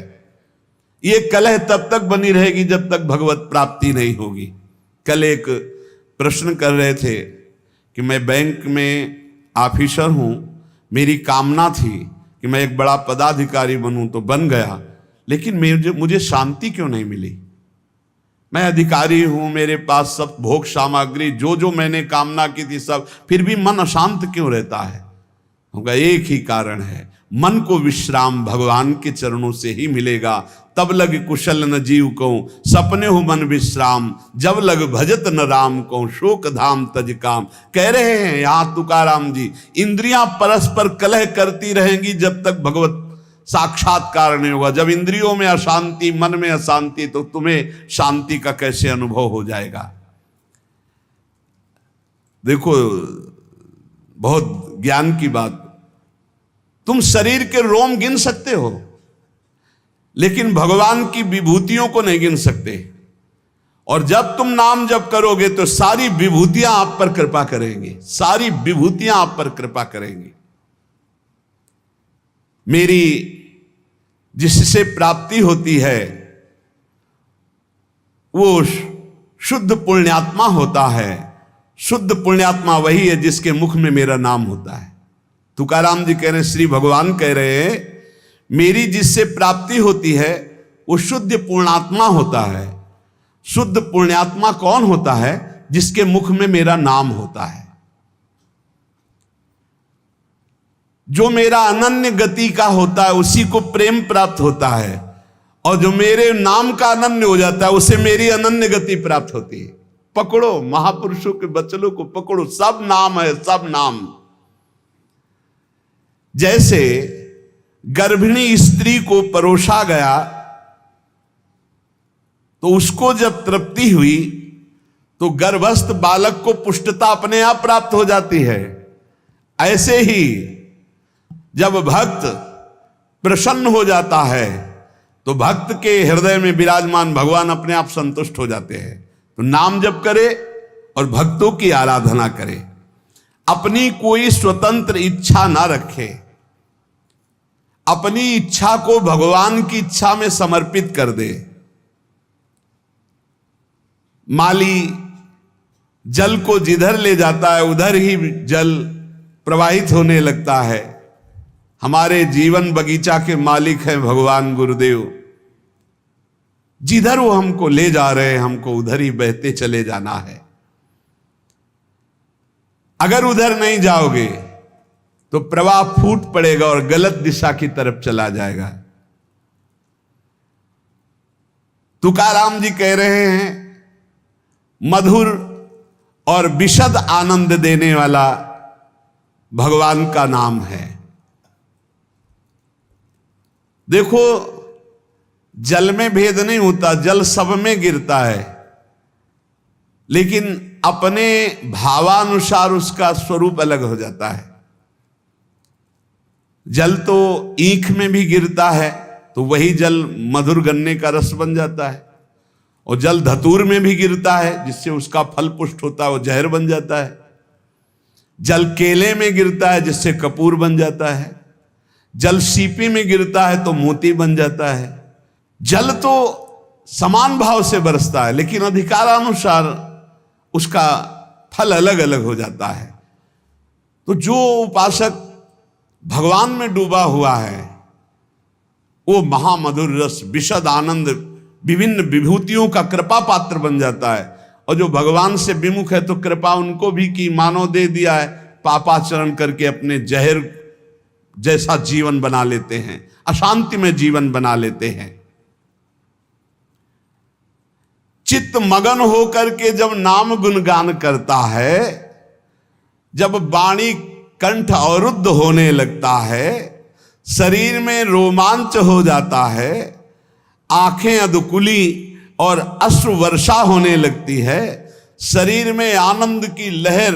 ये कलह तब तक बनी रहेगी जब तक भगवत प्राप्ति नहीं होगी। कल एक प्रश्न कर रहे थे कि मैं बैंक में ऑफिसर हूं, मेरी कामना थी कि मैं एक बड़ा पदाधिकारी बनूं, तो बन गया, लेकिन मुझे शांति क्यों नहीं मिली। मैं अधिकारी हूं, मेरे पास सब भोग सामग्री, जो मैंने कामना की थी सब, फिर भी मन अशांत क्यों रहता है? उनका एक ही कारण है, मन को विश्राम भगवान के चरणों से ही मिलेगा। तब लग कुशल न जीव को, सपने हो मन विश्राम, जब लग भजत न राम को, शोक धाम तज काम। कह रहे हैं यहाँ तुकाराम जी, इंद्रियां परस्पर कलह करती रहेंगी जब तक भगवत साक्षात्कार नहीं होगा। जब इंद्रियों में अशांति, मन में अशांति, तो तुम्हें शांति का कैसे अनुभव हो जाएगा? देखो, बहुत ज्ञान की बात, तुम शरीर के रोम गिन सकते हो लेकिन भगवान की विभूतियों को नहीं गिन सकते। और जब तुम नाम जप करोगे तो सारी विभूतियां आप पर कृपा करेंगी, सारी विभूतियां आप पर कृपा करेंगी। मेरी जिससे प्राप्ति होती है वो शुद्ध पुण्यात्मा होता है। शुद्ध पुण्यात्मा वही है जिसके मुख में मेरा नाम होता है। तुकाराम जी कह रहे हैं, श्री भगवान कह रहे हैं, मेरी जिससे प्राप्ति होती है वो शुद्ध पुण्यात्मा होता है। शुद्ध पुण्यात्मा कौन होता है? जिसके मुख में मेरा नाम होता है, जो मेरा अनन्य गति का होता है, उसी को प्रेम प्राप्त होता है। और जो मेरे नाम का अनन्य हो जाता है उसे मेरी अनन्य गति प्राप्त होती है। पकड़ो, महापुरुषों के वचनों को पकड़ो, सब नाम है, सब नाम। जैसे गर्भिणी स्त्री को परोसा गया तो उसको जब तृप्ति हुई तो गर्भस्थ बालक को पुष्टता अपने आप प्राप्त हो जाती है। ऐसे ही जब भक्त प्रसन्न हो जाता है तो भक्त के हृदय में विराजमान भगवान अपने आप संतुष्ट हो जाते हैं। तो नाम जप करे और भक्तों की आराधना करे, अपनी कोई स्वतंत्र इच्छा ना रखे, अपनी इच्छा को भगवान की इच्छा में समर्पित कर दे। माली जल को जिधर ले जाता है उधर ही जल प्रवाहित होने लगता है। हमारे जीवन बगीचा के मालिक हैं भगवान गुरुदेव। जिधर वो हमको ले जा रहे हैं हमको उधर ही बहते चले जाना है। अगर उधर नहीं जाओगे तो प्रवाह फूट पड़ेगा और गलत दिशा की तरफ चला जाएगा। तुकाराम जी कह रहे हैं, मधुर और विशद आनंद देने वाला भगवान का नाम है। देखो, जल में भेद नहीं होता, जल सब में गिरता है, लेकिन अपने भावानुसार उसका स्वरूप अलग हो जाता है। जल तो ईख में भी गिरता है तो वही जल मधुर गन्ने का रस बन जाता है, और जल धतूर में भी गिरता है जिससे उसका फल पुष्ट होता है, वो जहर बन जाता है। जल केले में गिरता है जिससे कपूर बन जाता है। जल सीपी में गिरता है तो मोती बन जाता है। जल तो समान भाव से बरसता है लेकिन अधिकारानुसार उसका फल अलग अलग हो जाता है। तो जो उपासक भगवान में डूबा हुआ है वो महामधुर रस, विशद आनंद, विभिन्न विभूतियों का कृपा पात्र बन जाता है। और जो भगवान से विमुख है तो कृपा उनको भी की, मानो दे दिया है, पापाचरण करके अपने जहर जैसा जीवन बना लेते हैं, अशांति में जीवन बना लेते हैं। चित्त मगन होकर के जब नाम गुणगान करता है, जब वाणी कंठ अवरुद्ध होने लगता है, शरीर में रोमांच हो जाता है, आंखें अधकुली और अश्रु वर्षा होने लगती है, शरीर में आनंद की लहर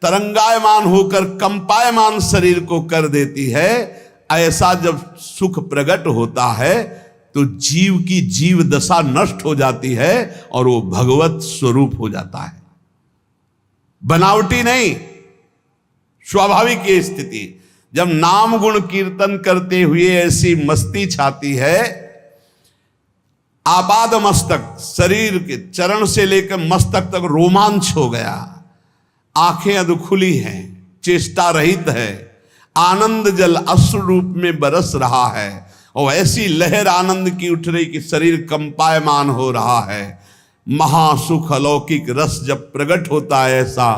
तरंगायमान होकर कंपायमान शरीर को कर देती है, ऐसा जब सुख प्रकट होता है तो जीव की जीव दशा नष्ट हो जाती है और वो भगवत स्वरूप हो जाता है। बनावटी नहीं, स्वाभाविक ये स्थिति। जब नाम गुण कीर्तन करते हुए ऐसी मस्ती छाती है, आपाद मस्तक, शरीर के चरण से लेकर मस्तक तक रोमांच हो गया, आंखें अधखुली हैं, चेष्टा रहित है, आनंद जल अश्रु रूप में बरस रहा है और ऐसी लहर आनंद की उठ रही कि शरीर कंपायमान हो रहा है, महासुख अलौकिक रस जब प्रकट होता है ऐसा,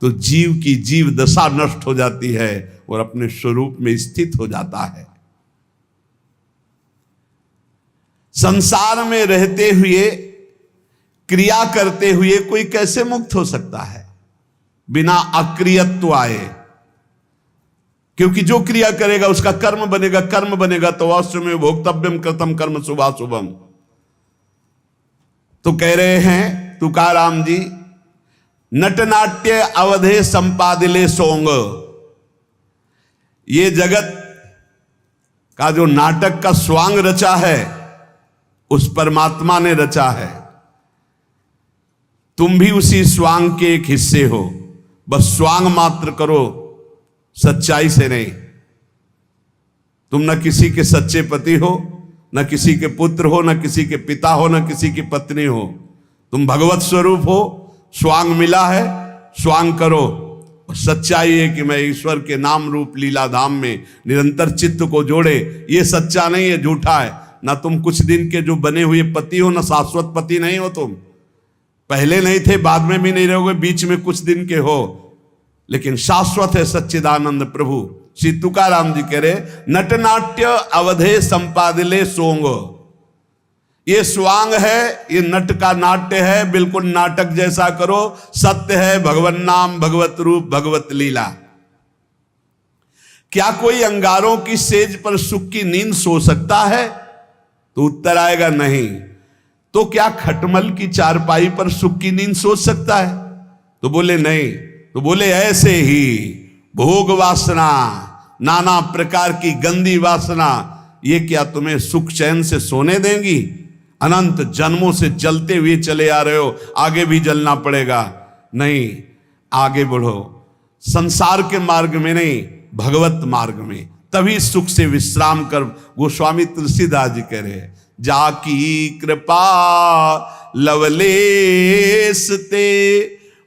तो जीव की जीव दशा नष्ट हो जाती है और अपने स्वरूप में स्थित हो जाता है। संसार में रहते हुए, क्रिया करते हुए कोई कैसे मुक्त हो सकता है बिना अक्रियत्व आए? क्योंकि जो क्रिया करेगा उसका कर्म बनेगा, कर्म बनेगा तो अवश्य में भोक्तव्यम कृतम कर्म शुभाशुभम। तो कह रहे हैं तुकाराम जी, नटनाट्य अवधे संपादिले सोंग, ये जगत का जो नाटक का स्वांग रचा है उस परमात्मा ने रचा है। तुम भी उसी स्वांग के एक हिस्से हो, बस स्वांग मात्र करो, सच्चाई से नहीं। तुम न किसी के सच्चे पति हो, न किसी के पुत्र हो, न किसी के पिता हो, न किसी की पत्नी हो। तुम भगवत स्वरूप हो, स्वांग मिला है, स्वांग करो। और सच्चाई है कि मैं ईश्वर के नाम रूप लीला धाम में निरंतर चित्त को जोड़े, ये सच्चा नहीं है, झूठा है। ना तुम कुछ दिन के जो बने हुए पति हो, ना शाश्वत पति नहीं हो। तुम पहले नहीं थे, बाद में भी नहीं रहोगे, बीच में कुछ दिन के हो, लेकिन शाश्वत है सच्चिदानंद प्रभु। श्री तुकाराम जी कह रहे, नटनाट्य अवधे संपादिले सोंग, ये स्वांग है, ये नट का नाट्य है, बिल्कुल नाटक जैसा करो। सत्य है भगवन नाम, भगवत रूप, भगवत लीला। क्या कोई अंगारों की सेज पर सुख की नींद सो सकता है? तो उत्तर आएगा नहीं। तो क्या खटमल की चारपाई पर सुख की नींद सोच सकता है? तो बोले नहीं। तो बोले ऐसे ही भोग वासना, नाना प्रकार की गंदी वासना, ये क्या तुम्हें सुख चैन से सोने देंगी? अनंत जन्मों से जलते हुए चले आ रहे हो, आगे भी जलना पड़ेगा। नहीं, आगे बढ़ो, संसार के मार्ग में नहीं, भगवत मार्ग में, तभी सुख से विश्राम कर। गोस्वामी तुलसीदास जी कह रहे हैं, जाकी कृपा लवलेस ते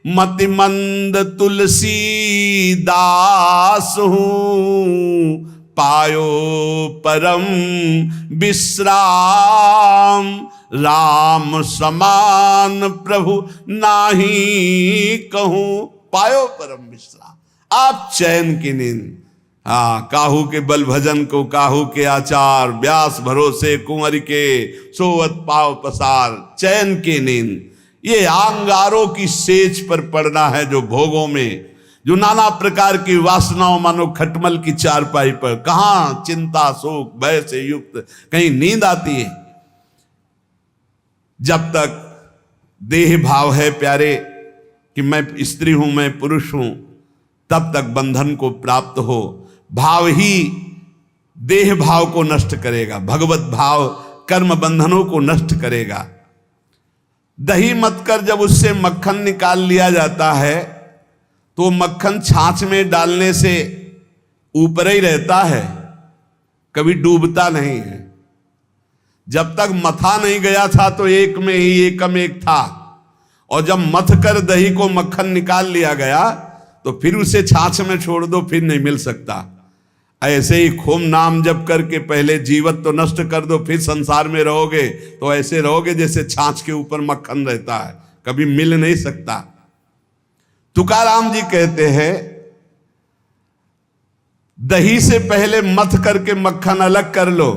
मति मंद तुलसी दास हूं, पायो परम विश्राम, राम समान प्रभु नाही कहूं। पायो परम विश्राम, आप चैन की नींद। काहू के बल भजन को काहू के आचार, व्यास भरोसे कुंवर के सोवत पाव पसार। चैन की नींद, ये अंगारों की सेज पर पड़ना है, जो भोगों में, जो नाना प्रकार की वासनाओं, मानो खटमल की चारपाई पर। कहां चिंता शोक भय से युक्त कहीं नींद आती है? जब तक देह भाव है प्यारे कि मैं स्त्री हूं, मैं पुरुष हूं, तब तक बंधन को प्राप्त हो। भाव ही देह भाव को नष्ट करेगा, भगवत भाव कर्म बंधनों को नष्ट करेगा। दही मत कर जब उससे मक्खन निकाल लिया जाता है, तो मक्खन छाछ में डालने से ऊपर ही रहता है, कभी डूबता नहीं है। जब तक मथा नहीं गया था तो एक में ही एकम एक था, और जब मथ कर दही को मक्खन निकाल लिया गया तो फिर उसे छाछ में छोड़ दो, फिर नहीं मिल सकता। ऐसे ही खूब नाम जप करके पहले जीवत तो नष्ट कर दो, फिर संसार में रहोगे तो ऐसे रहोगे जैसे छाछ के ऊपर मक्खन रहता है, कभी मिल नहीं सकता। तुकाराम जी कहते हैं, दही से पहले मथ करके मक्खन अलग कर लो,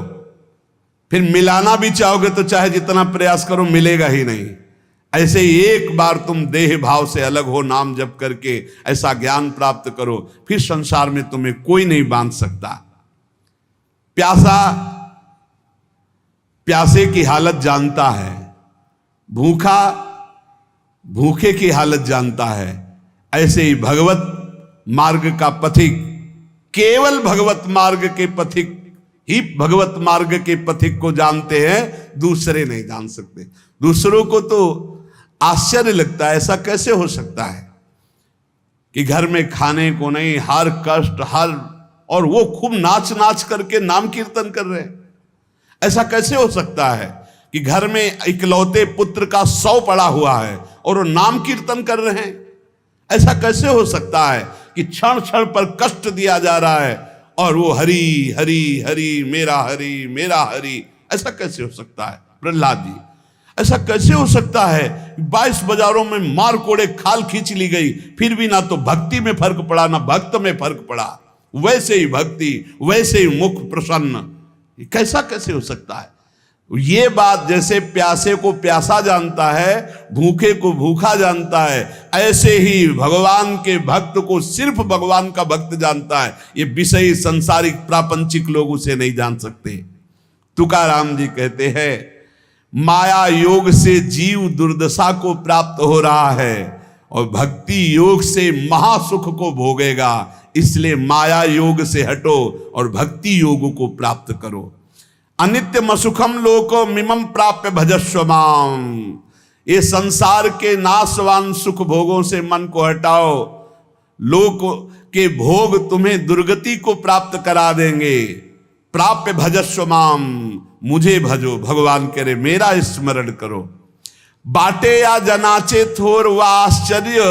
फिर मिलाना भी चाहोगे तो चाहे जितना प्रयास करो मिलेगा ही नहीं। ऐसे ही एक बार तुम देह भाव से अलग हो, नाम जप करके ऐसा ज्ञान प्राप्त करो, फिर संसार में तुम्हें कोई नहीं बांध सकता। प्यासा प्यासे की हालत जानता है, भूखा भूखे की हालत जानता है। ऐसे ही भगवत मार्ग का पथिक, केवल भगवत मार्ग के पथिक ही भगवत मार्ग के पथिक को जानते हैं, दूसरे नहीं जान सकते। दूसरों को तो आश्चर्य लगता है, ऐसा कैसे हो सकता है कि घर में खाने को नहीं, हर कष्ट हर, और वो खूब नाच नाच करके नाम कीर्तन कर रहे हैं। ऐसा कैसे हो सकता है कि घर में इकलौते पुत्र का 100 पड़ा हुआ है और वो नाम कीर्तन कर रहे हैं? ऐसा कैसे हो सकता है कि क्षण क्षण पर कष्ट दिया जा रहा है और वो हरि हरि हरि मेरा हरि मेरा हरि? ऐसा कैसे हो सकता है प्रहलाद जी? ऐसा कैसे हो सकता है 22 बाजारों में मार कोड़े खाल खींच ली गई, फिर भी ना तो भक्ति में फर्क पड़ा ना भक्त में फर्क पड़ा। वैसे ही भक्ति, वैसे ही मुख प्रसन्न। कैसा कैसे हो सकता है? ये बात जैसे प्यासे को प्यासा जानता है, भूखे को भूखा जानता है, ऐसे ही भगवान के भक्त को सिर्फ भगवान का भक्त जानता है। ये विषयी सांसारिक प्रापंचिक लोग उसे नहीं जान सकते। तुकाराम जी कहते हैं, माया योग से जीव दुर्दशा को प्राप्त हो रहा है और भक्ति योग से महासुख को भोगेगा। इसलिए माया योग से हटो और भक्ति योग को प्राप्त करो। अनित्यम सुखम लोको मिमम प्राप्य भजस्व माम। ये संसार के नाशवान सुख भोगों से मन को हटाओ। लोक के भोग तुम्हें दुर्गति को प्राप्त करा देंगे। प्राप्य भजस्व माम, मुझे भजो। भगवान कह रहे मेरा स्मरण करो। बाटे या जनाचे थोर व आश्चर्य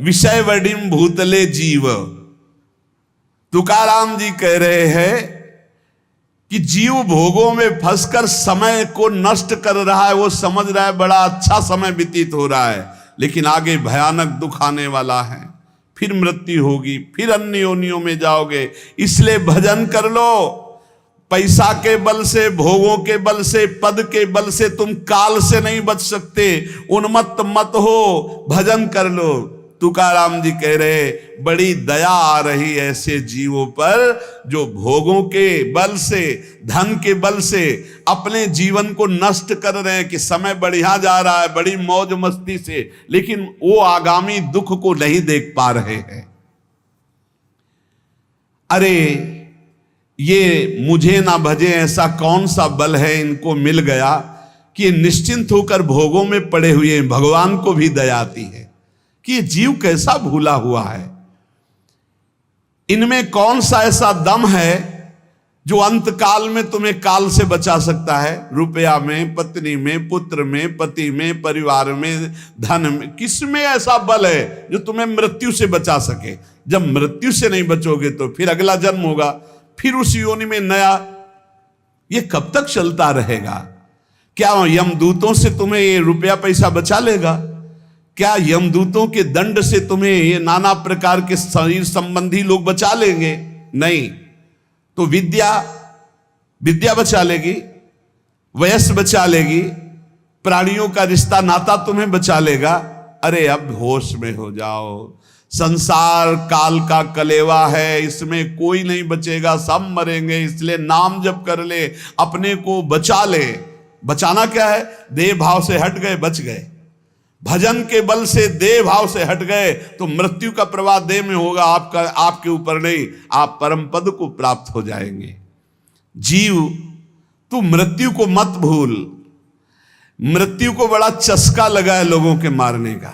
विषय वडिम भूतले जीव। तुकाराम जी कह रहे हैं कि जीव भोगों में फंसकर समय को नष्ट कर रहा है। वो समझ रहा है बड़ा अच्छा समय व्यतीत हो रहा है, लेकिन आगे भयानक दुख आने वाला है। फिर मृत्यु होगी, फिर अन्य योनियों में जाओगे। इसलिए भजन कर लो। पैसा के बल से, भोगों के बल से, पद के बल से तुम काल से नहीं बच सकते। उन्मत्त मत हो, भजन कर लो। तुकाराम जी कह रहे बड़ी दया आ रही ऐसे जीवों पर जो भोगों के बल से, धन के बल से अपने जीवन को नष्ट कर रहे हैं कि समय बढ़िया जा रहा है बड़ी मौज मस्ती से, लेकिन वो आगामी दुख को नहीं देख पा रहे हैं। अरे ये मुझे ना भजे ऐसा कौन सा बल है इनको मिल गया कि निश्चिंत होकर भोगों में पड़े हुए हैं। भगवान को भी दया आती है कि जीव कैसा भूला हुआ है। इनमें कौन सा ऐसा दम है जो अंत काल में तुम्हें काल से बचा सकता है? रुपया में, पत्नी में, पुत्र में, पति में, परिवार में, धन में, किसमें ऐसा बल है जो तुम्हें मृत्यु से बचा सके? जब मृत्यु से नहीं बचोगे तो फिर अगला जन्म होगा, फिर उस योनि में नया। ये कब तक चलता रहेगा? क्या यमदूतों से तुम्हें ये रुपया पैसा बचा लेगा? क्या यमदूतों के दंड से तुम्हें ये नाना प्रकार के शरीर संबंधी लोग बचा लेंगे? नहीं। तो विद्या बचा लेगी, वयस्क बचा लेगी, प्राणियों का रिश्ता नाता तुम्हें बचा लेगा। अरे अब होश में हो जाओ। संसार काल का कलेवा है, इसमें कोई नहीं बचेगा, सब मरेंगे। इसलिए नाम जप कर ले, अपने को बचा ले। बचाना क्या है? देह भाव से हट गए, बच गए। भजन के बल से देह भाव से हट गए तो मृत्यु का प्रवाह देह में होगा, आपके ऊपर नहीं। आप परम पद को प्राप्त हो जाएंगे। जीव तू मृत्यु को मत भूल। मृत्यु को बड़ा चस्का लगा है लोगों के मारने का।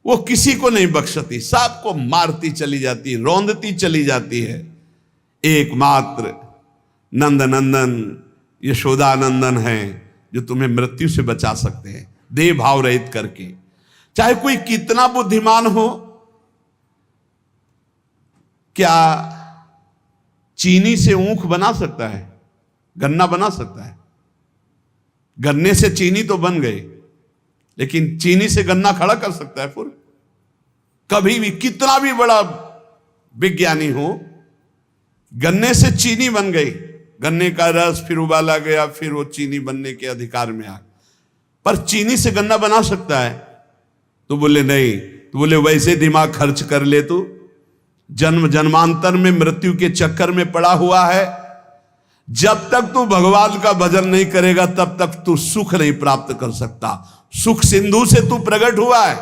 वो किसी को नहीं बख्शती, सबको मारती चली जाती है, रौंदती चली जाती है। एकमात्र नंद नंदन यशोदानंदन है जो तुम्हें मृत्यु से बचा सकते हैं, देह भाव रहित करके। चाहे कोई कितना बुद्धिमान हो, क्या चीनी से ऊख बना सकता है? गन्ना बना सकता है? गन्ने से चीनी तो बन गई, लेकिन चीनी से गन्ना खड़ा कर सकता है फिर? कभी भी कितना भी बड़ा विज्ञानी हो, गन्ने से चीनी बन गई, गन्ने का रस फिर उबाला गया, फिर वो चीनी बनने के अधिकार में आ। पर चीनी से गन्ना बना सकता है? तो बोले नहीं। तो बोले वैसे दिमाग खर्च कर ले, तू जन्म जन्मांतर में मृत्यु के चक्कर में पड़ा हुआ है। जब तक तू भगवान का भजन नहीं करेगा तब तक तू सुख नहीं प्राप्त कर सकता। सुख सिंधु से तू प्रकट हुआ है,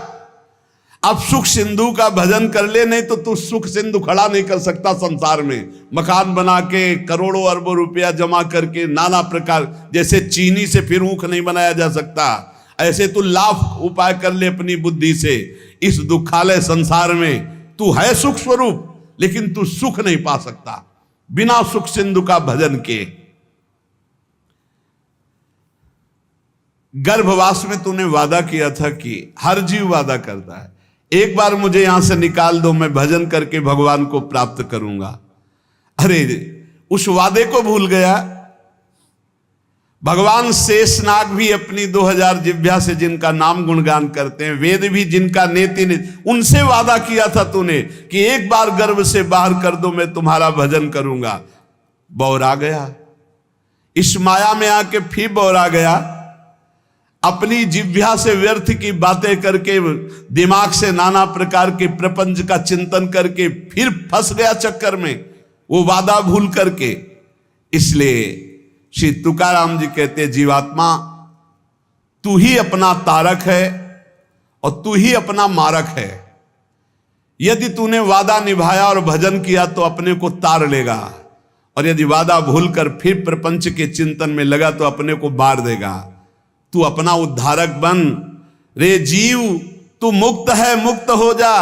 अब सुख सिंधु का भजन कर ले, नहीं तो तू सुख सिंधु खड़ा नहीं कर सकता संसार में। मकान बना के, करोड़ों अरबों रुपया जमा करके, नाना प्रकार, जैसे चीनी से फिर ऊख नहीं बनाया जा सकता, ऐसे तू लाख उपाय कर ले अपनी बुद्धि से। इस दुखालय संसार में तू है सुख स्वरूप, लेकिन तू सुख नहीं पा सकता बिना सुख सिंधु का भजन के। गर्भवास में तूने वादा किया था कि हर जीव वादा करता है, एक बार मुझे यहां से निकाल दो, मैं भजन करके भगवान को प्राप्त करूंगा। अरे उस वादे को भूल गया। भगवान शेषनाग भी अपनी 2000 जिह्वा से जिनका नाम गुणगान करते हैं, वेद भी जिनका नेति ने, उनसे वादा किया था तूने कि एक बार गर्भ से बाहर कर दो मैं तुम्हारा भजन करूंगा। बौरा गया, इस माया में आके फिर बौरा गया, अपनी जिह्वा से व्यर्थ की बातें करके, दिमाग से नाना प्रकार के प्रपंच का चिंतन करके फिर फंस गया चक्कर में, वो वादा भूल करके। इसलिए श्री तुकाराम जी कहते जीवात्मा तू ही अपना तारक है और तू ही अपना मारक है। यदि तूने वादा निभाया और भजन किया तो अपने को तार लेगा, और यदि वादा भूलकर फिर प्रपंच के चिंतन में लगा तो अपने को मार देगा। तू अपना उद्धारक बन रे जीव, तू मुक्त है, मुक्त हो जा।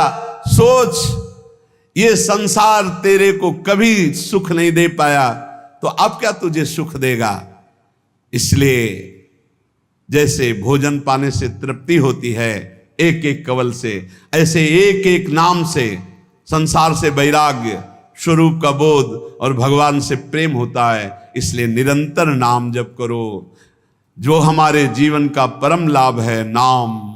सोच, ये संसार तेरे को कभी सुख नहीं दे पाया, तो अब क्या तुझे सुख देगा। इसलिए जैसे भोजन पाने से तृप्ति होती है एक एक कवल से, ऐसे एक एक नाम से संसार से वैराग्य, स्वरूप का बोध और भगवान से प्रेम होता है। इसलिए निरंतर नाम जप करो, जो हमारे जीवन का परम लाभ है नाम।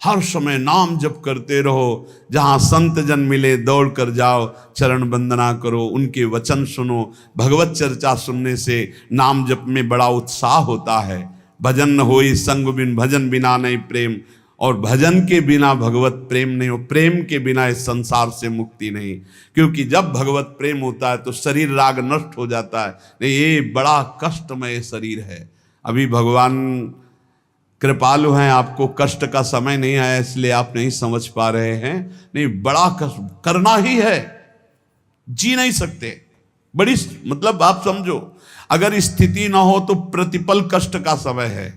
हर समय नाम जप करते रहो, जहां संत जन मिले दौड़ कर जाओ, चरण वंदना करो, उनके वचन सुनो। भगवत चर्चा सुनने से नाम जप में बड़ा उत्साह होता है। भजन न होई संग बिन, भजन बिना नहीं प्रेम, और भजन के बिना भगवत प्रेम नहीं हो, प्रेम के बिना इस संसार से मुक्ति नहीं। क्योंकि जब भगवत प्रेम होता है तो शरीर राग नष्ट हो जाता है। नहीं, ये बड़ा कष्टमय शरीर है। अभी भगवान कृपालु हैं, आपको कष्ट का समय नहीं आया इसलिए आप नहीं समझ पा रहे हैं। नहीं, बड़ा कष्ट करना ही है, जी नहीं सकते। बड़ी मतलब आप समझो, अगर स्थिति ना हो तो प्रतिपल कष्ट का समय है,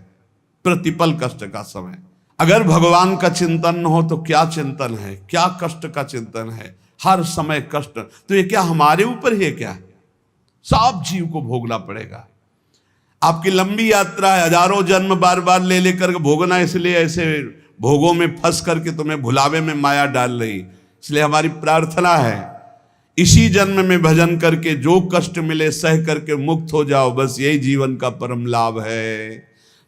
प्रतिपल कष्ट का समय। अगर भगवान का चिंतन न हो तो क्या चिंतन है, क्या कष्ट का चिंतन है, हर समय कष्ट। तो ये क्या हमारे ऊपर ही है क्या? सब जीव को भोगना पड़ेगा। आपकी लंबी यात्रा है, हजारों जन्म बार बार ले लेकर भोगना, इसलिए ऐसे भोगों में फंस करके तुम्हें भुलावे में माया डाल रही। इसलिए हमारी प्रार्थना है इसी जन्म में भजन करके जो कष्ट मिले सह करके मुक्त हो जाओ, बस यही जीवन का परम लाभ है।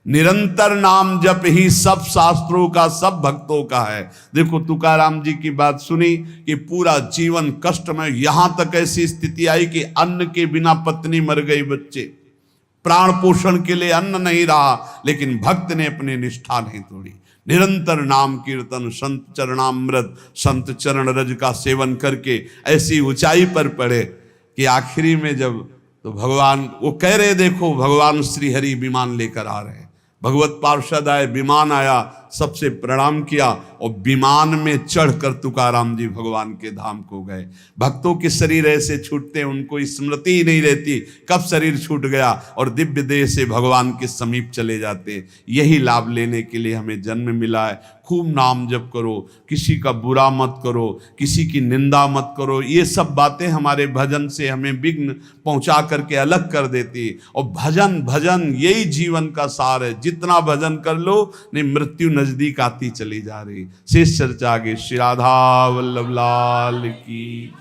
निरंतर नाम जप ही सब शास्त्रों का, सब भक्तों का है। देखो तुकाराम जी की बात सुनी कि पूरा जीवन कष्ट में, यहां तक ऐसी स्थिति आई कि अन्न के बिना पत्नी मर गई, बच्चे प्राण पोषण के लिए अन्न नहीं रहा, लेकिन भक्त ने अपनी निष्ठा नहीं तोड़ी। निरंतर नाम कीर्तन, संत चरणामृत, संत चरण रज का सेवन करके ऐसी ऊंचाई पर पड़े कि आखिरी में जब तो भगवान वो कह रहे, देखो भगवान श्री हरि विमान लेकर आ रहे हैं। भगवत पार्षद आए, विमान आया, सबसे प्रणाम किया और विमान में चढ़कर तुकाराम जी भगवान के धाम को गए। भक्तों के शरीर ऐसे छूटते हैं, उनको स्मृति ही नहीं रहती कब शरीर छूट गया, और दिव्य देह से भगवान के समीप चले जाते। यही लाभ लेने के लिए हमें जन्म मिला है। खूब नाम जप करो, किसी का बुरा मत करो, किसी की निंदा मत करो। ये सब बातें हमारे भजन से हमें विघ्न पहुंचा करके अलग कर देती। और भजन भजन यही जीवन का सार है। जितना भजन कर लो, नहीं मृत्यु नजदीक आती चली जा रही। शेष चर्चा आगे। श्री राधा वल्लभ लाल की।